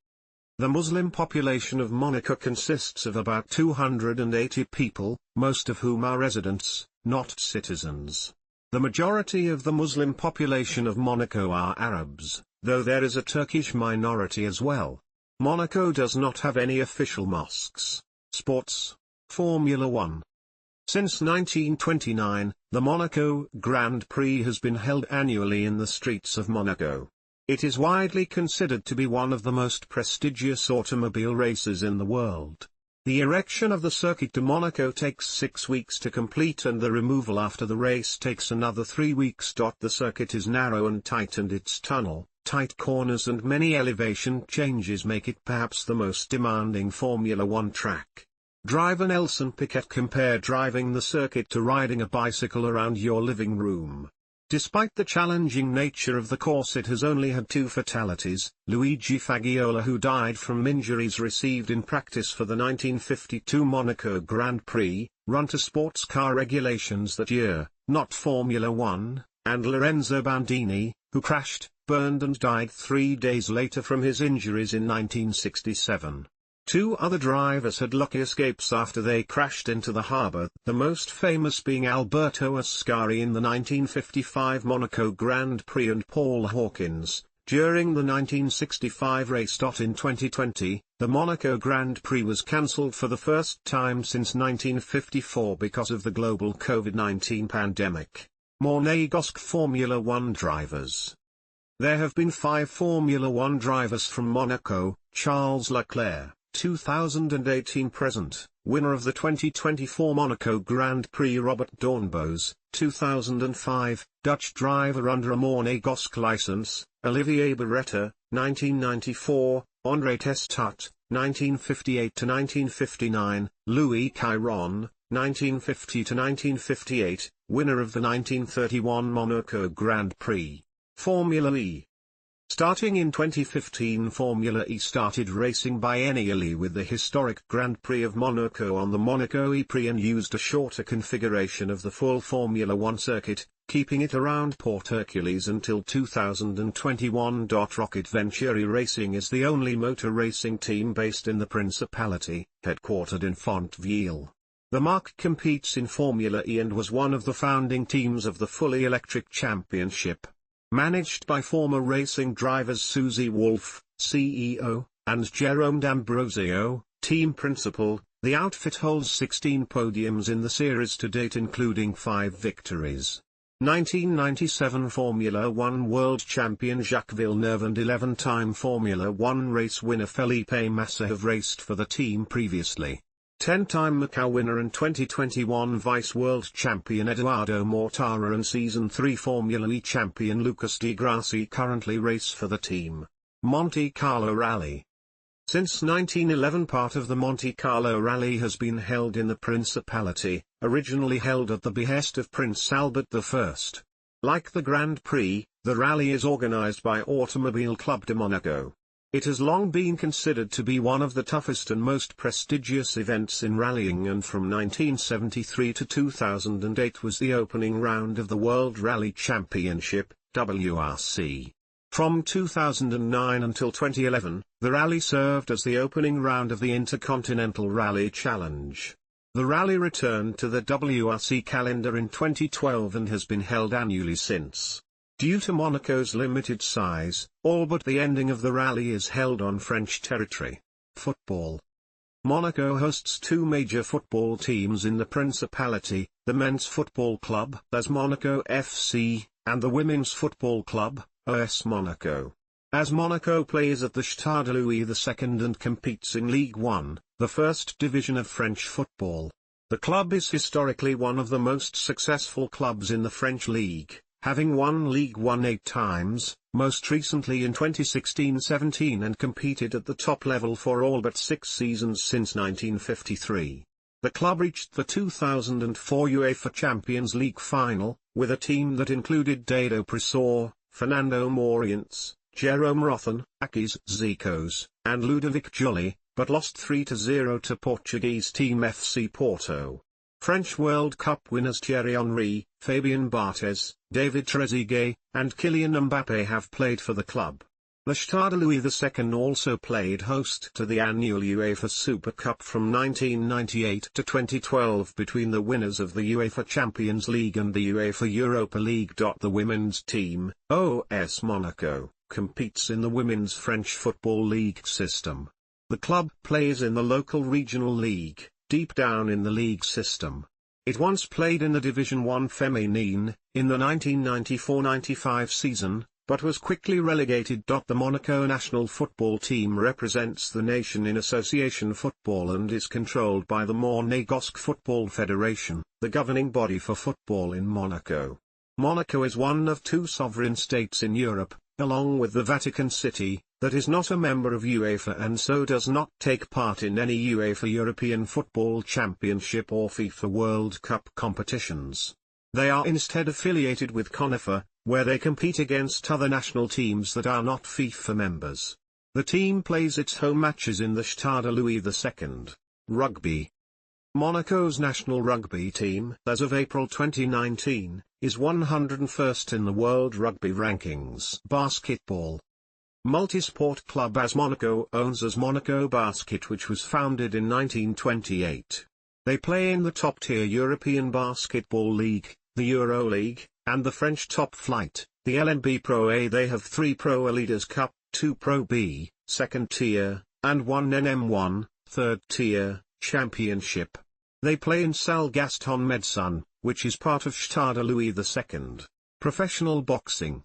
The Muslim population of Monaco consists of about 280 people, most of whom are residents, not citizens. The majority of the Muslim population of Monaco are Arabs, though there is a Turkish minority as well. Monaco does not have any official mosques. Sports. Formula 1. Since 1929, the Monaco Grand Prix has been held annually in the streets of Monaco. It is widely considered to be one of the most prestigious automobile races in the world. The erection of the Circuit de Monaco takes 6 weeks to complete, and the removal after the race takes another 3 weeks. The circuit is narrow and tight, and its tunnel, tight corners and many elevation changes make it perhaps the most demanding Formula 1 track. Driver Nelson Piquet compared driving the circuit to riding a bicycle around your living room. Despite the challenging nature of the course, it has only had 2 fatalities. Luigi Faggiola, who died from injuries received in practice for the 1952 Monaco Grand Prix, run to sports car regulations that year, not Formula 1, and Lorenzo Bandini, who crashed, burned and died 3 days later from his injuries in 1967. 2 other drivers had lucky escapes after they crashed into the harbour, the most famous being Alberto Ascari in the 1955 Monaco Grand Prix and Paul Hawkins, during the 1965 race. In 2020, the Monaco Grand Prix was cancelled for the first time since 1954 because of the global COVID-19 pandemic. Monégasque Formula 1 drivers. There have been 5 Formula 1 drivers from Monaco: Charles Leclerc, 2018 present, winner of the 2024 Monaco Grand Prix; Robert Doornbos, 2005, Dutch driver under a Monégasque license; Olivier Beretta, 1994, André Testut, 1958–1959, Louis Chiron, 1950–1958, winner of the 1931 Monaco Grand Prix. Formula E. Starting in 2015, Formula E started racing biennially with the historic Grand Prix of Monaco on the Monaco E-Prix, and used a shorter configuration of the full Formula 1 circuit, keeping it around Port Hercules until 2021. Rocket Venturi Racing is the only motor racing team based in the Principality, headquartered in Fontville. The marque competes in Formula E and was one of the founding teams of the fully electric championship. Managed by former racing drivers Susie Wolff, CEO, and Jerome D'Ambrosio, team principal, the outfit holds 16 podiums in the series to date, including 5 victories. 1997 Formula 1 World Champion Jacques Villeneuve and 11-time Formula 1 race winner Felipe Massa have raced for the team previously. 10-time Macau winner and 2021 Vice World Champion Eduardo Mortara and Season 3 Formula E champion Lucas Di Grassi currently race for the team. Monte Carlo Rally. Since 1911, part of the Monte Carlo Rally has been held in the Principality, originally held at the behest of Prince Albert I. Like the Grand Prix, the rally is organized by Automobile Club de Monaco. It has long been considered to be one of the toughest and most prestigious events in rallying, and from 1973 to 2008 was the opening round of the World Rally Championship, WRC. From 2009 until 2011, the rally served as the opening round of the Intercontinental Rally Challenge. The rally returned to the WRC calendar in 2012 and has been held annually since. Due to Monaco's limited size, all but the ending of the rally is held on French territory. Football. Monaco hosts 2 major football teams in the Principality, the Men's Football Club AS Monaco FC, and the Women's Football Club, AS Monaco. AS Monaco plays at the Stade Louis II and competes in Ligue 1, the first division of French football. The club is historically one of the most successful clubs in the French league, having won Ligue 1 8 times, most recently in 2016-17, and competed at the top level for all but 6 seasons since 1953. The club reached the 2004 UEFA Champions League final, with a team that included Dado Pressor, Fernando Morientes, Jerome Rothan, Akis Zikos, and Ludovic Joly, but lost 3-0 to Portuguese team FC Porto. French World Cup winners Thierry Henry, Fabien Barthez, David Trezeguet, and Kylian Mbappé have played for the club. The Stade Louis II also played host to the annual UEFA Super Cup from 1998 to 2012 between the winners of the UEFA Champions League and the UEFA Europa League. The women's team, AS Monaco, competes in the Women's French Football League system. The club plays in the local regional league, deep down in the league system. It once played in the Division 1 Féminine, in the 1994-95 season, but was quickly relegated. The Monaco national football team represents the nation in association football and is controlled by the Monégasque Football Federation, the governing body for football in Monaco. Monaco is one of two sovereign states in Europe, along with the Vatican City, that is not a member of UEFA and so does not take part in any UEFA European Football Championship or FIFA World Cup competitions. They are instead affiliated with CONIFA, where they compete against other national teams that are not FIFA members. The team plays its home matches in the Stade Louis II. Rugby. Monaco's national rugby team, as of April 2019, is 101st in the World Rugby Rankings. Basketball. Multisport club AS Monaco owns AS Monaco Basket, which was founded in 1928. They play in the top-tier European Basketball League, the EuroLeague, and the French top flight, the LNB Pro A. They have 3 Pro A Leaders Cup, 2 Pro B, second tier, and 1 NM1, third tier, championship. They play in Salle Gaston Médecin, which is part of Stade Louis II. Professional boxing.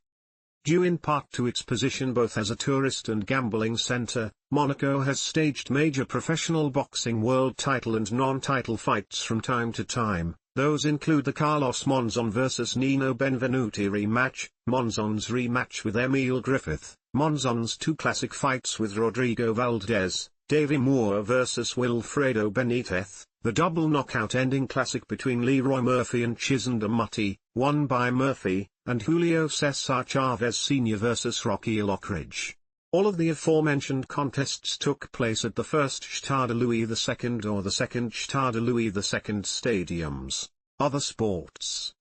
Due in part to its position both as a tourist and gambling center, Monaco has staged major professional boxing world title and non-title fights from time to time. Those include the Carlos Monzon vs Nino Benvenuti rematch, Monzon's rematch with Emile Griffith, Monzon's 2 classic fights with Rodrigo Valdez, Davy Moore vs Wilfredo Benitez, the double knockout-ending classic between Leroy Murphy and Chisanda Mutti, won by Murphy, and Julio Cesar Chavez Sr. vs Rocky Lockridge. All of the aforementioned contests took place at the first Stade Louis II or the second Stade Louis II stadiums. Other sports.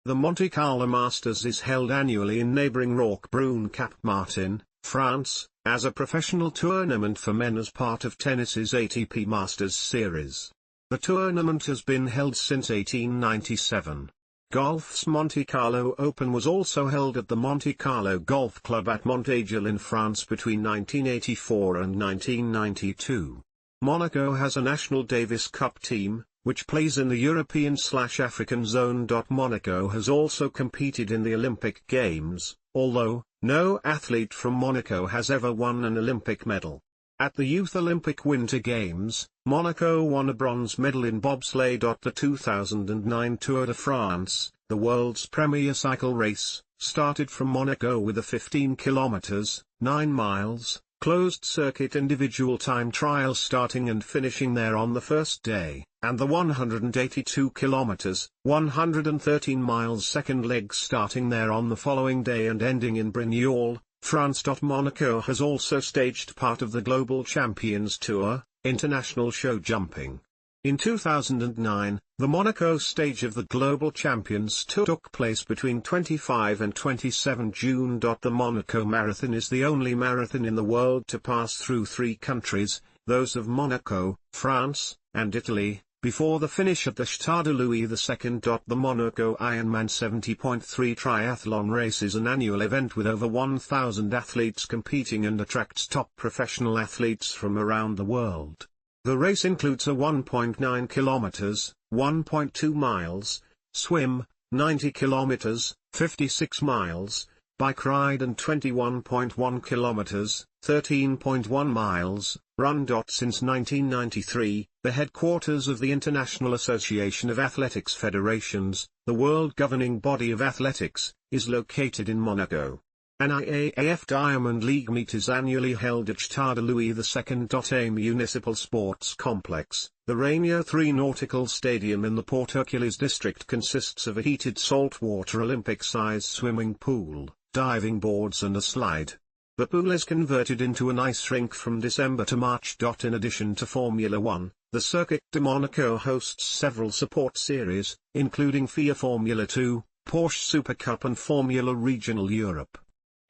The Monte Carlo Masters is held annually in neighboring Roquebrune Cap Martin, France, as a professional tournament for men as part of tennis's ATP Masters series. The tournament has been held since 1897. Golf's Monte Carlo Open was also held at the Monte Carlo Golf Club at Monte in France between 1984 and 1992. Monaco has a national Davis Cup team, which plays in the European/African zone. Monaco has also competed in the Olympic Games, although no athlete from Monaco has ever won an Olympic medal. At the Youth Olympic Winter Games, Monaco won a bronze medal in bobsleigh. The 2009 Tour de France, the world's premier cycle race, started from Monaco with a 15 kilometers, 9 miles, closed-circuit individual time trial starting and finishing there on the first day, and the 182 kilometers, 113 miles second leg starting there on the following day and ending in Brignoles, France. Monaco has also staged part of the Global Champions Tour, international show jumping. In 2009, the Monaco stage of the Global Champions Tour took place between 25 and 27 June. The Monaco Marathon is the only marathon in the world to pass through 3 countries, those of Monaco, France, and Italy, before the finish at the Stade Louis II. The Monaco Ironman 70.3 triathlon race is an annual event with over 1,000 athletes competing and attracts top professional athletes from around the world. The race includes a 1.9 kilometers, 1.2 miles, swim, 90 kilometers, 56 miles, bike ride and 21.1 kilometers, 13.1 miles, run. Since 1993, the headquarters of the International Association of Athletics Federations, the world governing body of athletics, is located in Monaco. An IAAF Diamond League meet is annually held at Stade Louis II. A municipal sports complex, the Rainier 3 Nautical Stadium in the Port Hercules district consists of a heated saltwater Olympic-size swimming pool, diving boards and a slide. The pool is converted into an ice rink from December to March. In addition to Formula 1, the Circuit de Monaco hosts several support series, including FIA Formula 2, Porsche Super Cup and Formula Regional Europe.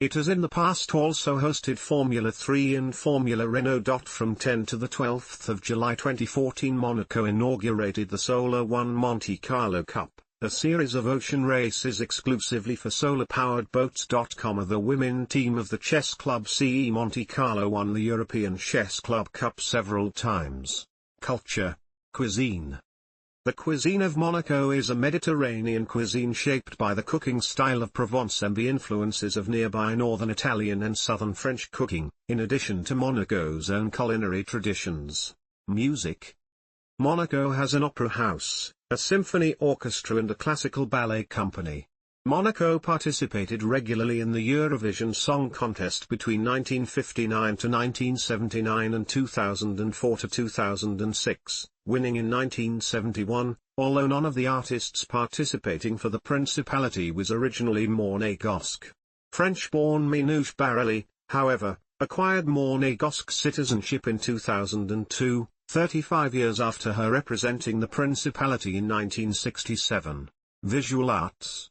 It has in the past also hosted Formula 3 and Formula Renault. From 10 to the 12th of July 2014, Monaco inaugurated the Solar One Monte Carlo Cup, a series of ocean races exclusively for solar-powered boats. The women team of the chess club CE Monte Carlo won the European Chess Club Cup several times. Culture. Cuisine. The cuisine of Monaco is a Mediterranean cuisine shaped by the cooking style of Provence and the influences of nearby northern Italian and southern French cooking, in addition to Monaco's own culinary traditions. Music. Monaco has an opera house, a symphony orchestra and a classical ballet company. Monaco participated regularly in the Eurovision Song Contest between 1959 to 1979 and 2004 to 2006, winning in 1971, although none of the artists participating for the Principality was originally Monégasque. French-born Minouche Barelli, however, acquired Monégasque citizenship in 2002, 35 years after her representing the Principality in 1967. Visual arts.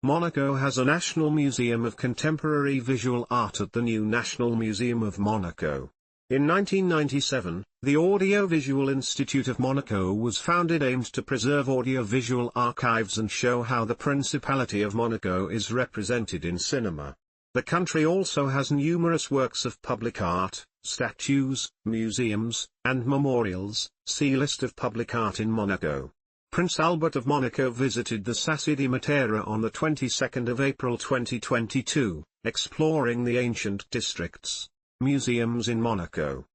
Monaco has a National Museum of Contemporary Visual Art at the new National Museum of Monaco. In 1997, the Audiovisual Institute of Monaco was founded aimed to preserve audiovisual archives and show how the Principality of Monaco is represented in cinema. The country also has numerous works of public art, statues, museums, and memorials. See List of public art in Monaco. Prince Albert of Monaco visited the Sassi di Matera on the 22nd of April 2022, exploring the ancient districts. Museums in Monaco.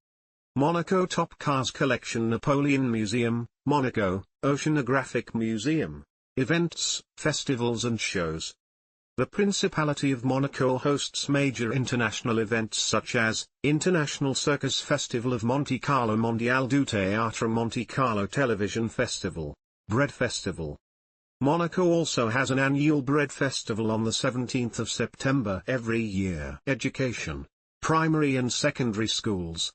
Monaco Top Cars Collection, Napoleon Museum, Monaco, Oceanographic Museum. Events, festivals and shows. The Principality of Monaco hosts major international events such as, International Circus Festival of Monte Carlo, Mondial du Théâtre Monte Carlo Television Festival. Bread Festival. Monaco also has an annual Bread Festival on the 17th of September every year. Education. Primary and secondary schools.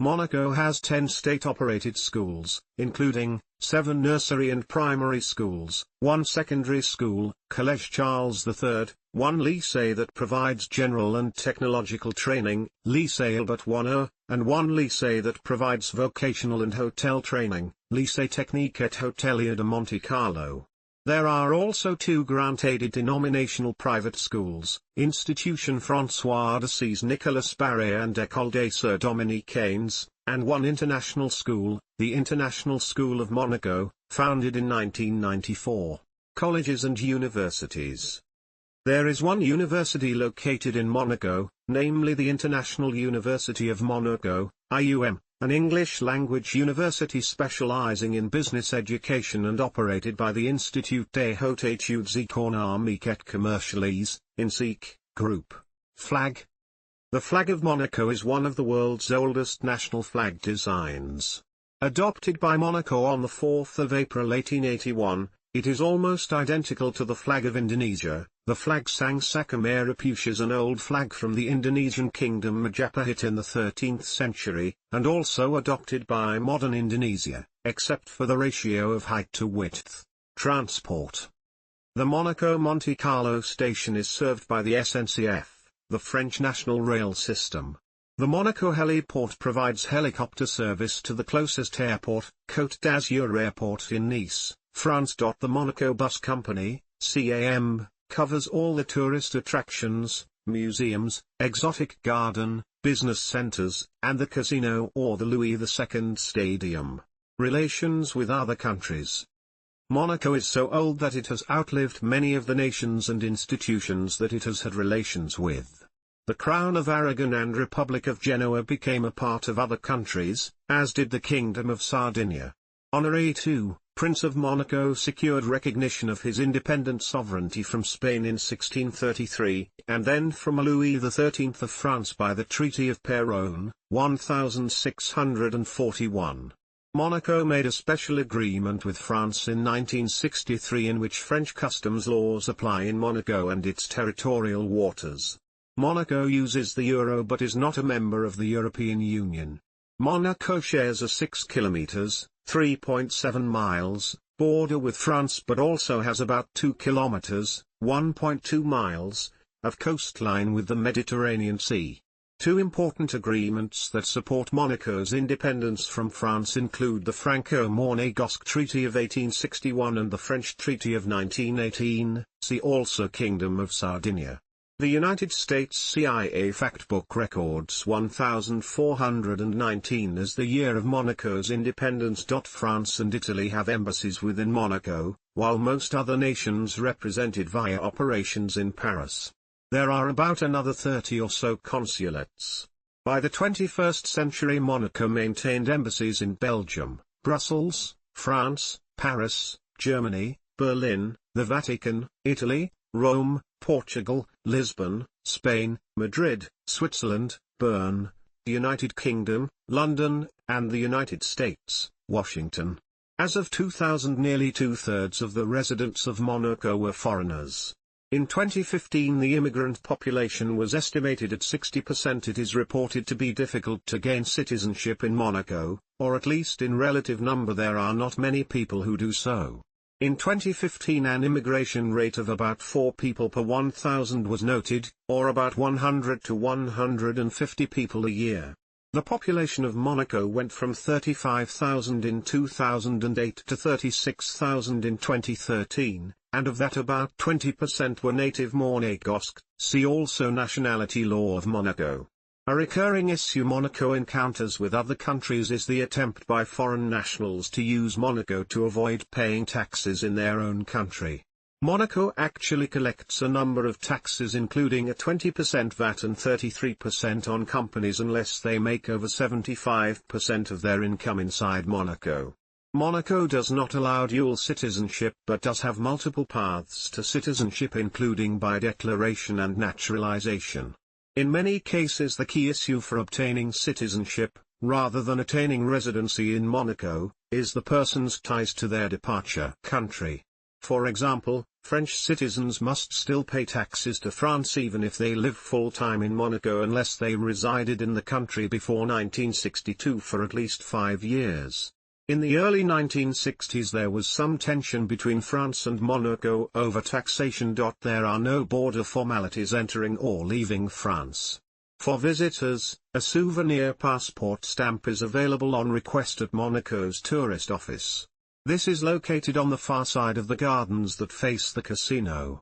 Monaco has 10 state-operated schools, including 7 nursery and primary schools, 1 secondary school, Collège Charles III, 1 lycée that provides general and technological training, Lycée Albert I, and 1 lycée that provides vocational and hotel training, Lycée Technique et Hôtelier de Monte Carlo. There are also 2 grant-aided denominational private schools, Institution François d'Assise Nicolas Barré and École des Sœurs Dominicaines, and 1 international school, the International School of Monaco, founded in 1994. Colleges and universities. There is 1 university located in Monaco, namely the International University of Monaco, IUM, an English-language university specializing in business education and operated by the Institut des Hautes Études Économiques et Commerciales, INSEC, Group. Flag. The flag of Monaco is one of the world's oldest national flag designs. Adopted by Monaco on the 4th of April 1881, it is almost identical to the flag of Indonesia. The flag Sang Saka Merah Putih is an old flag from the Indonesian kingdom Majapahit in the 13th century, and also adopted by modern Indonesia, except for the ratio of height to width. Transport. The Monaco Monte Carlo station is served by the SNCF, the French national rail system. The Monaco heliport provides helicopter service to the closest airport, Côte d'Azur Airport in Nice, France. The Monaco Bus Company, CAM, covers all the tourist attractions, museums, exotic garden, business centers, and the casino or the Louis II Stadium. Relations with other countries. Monaco is so old that it has outlived many of the nations and institutions that it has had relations with. The Crown of Aragon and Republic of Genoa became a part of other countries, as did the Kingdom of Sardinia. Honoré II, Prince of Monaco, secured recognition of his independent sovereignty from Spain in 1633, and then from Louis XIII of France by the Treaty of Péronne, 1641. Monaco made a special agreement with France in 1963 in which French customs laws apply in Monaco and its territorial waters. Monaco uses the euro but is not a member of the European Union. Monaco shares a 6 kilometers, 3.7 miles, border with France but also has about 2 kilometers, 1.2 miles, of coastline with the Mediterranean Sea. Two important agreements that support Monaco's independence from France include the Franco-Monégasque Treaty of 1861 and the French Treaty of 1918, see also Kingdom of Sardinia. The United States CIA Factbook records 1419 as the year of Monaco's independence. France and Italy have embassies within Monaco, while most other nations represented via operations in Paris. There are about another 30 or so consulates. By the 21st century, Monaco maintained embassies in Belgium, Brussels, France, Paris, Germany, Berlin, the Vatican, Italy, Rome, Portugal, Lisbon, Spain, Madrid, Switzerland, Bern, the United Kingdom, London, and the United States, Washington. As of 2000, nearly two-thirds of the residents of Monaco were foreigners. In 2015, the immigrant population was estimated at 60%. It is reported to be difficult to gain citizenship in Monaco, or at least in relative number there are not many people who do so. In 2015, an immigration rate of about 4 people per 1,000 was noted, or about 100 to 150 people a year. The population of Monaco went from 35,000 in 2008 to 36,000 in 2013, and of that about 20% were native Monégasque, see also Nationality Law of Monaco. A recurring issue Monaco encounters with other countries is the attempt by foreign nationals to use Monaco to avoid paying taxes in their own country. Monaco actually collects a number of taxes, including a 20% VAT and 33% on companies unless they make over 75% of their income inside Monaco. Monaco does not allow dual citizenship but does have multiple paths to citizenship, including by declaration and naturalization. In many cases, the key issue for obtaining citizenship, rather than attaining residency in Monaco, is the person's ties to their departure country. For example, French citizens must still pay taxes to France even if they live full-time in Monaco unless they resided in the country before 1962 for at least 5 years. In the early 1960s there was some tension between France and Monaco over taxation. There are no border formalities entering or leaving France. For visitors, a souvenir passport stamp is available on request at Monaco's tourist office. This is located on the far side of the gardens that face the casino.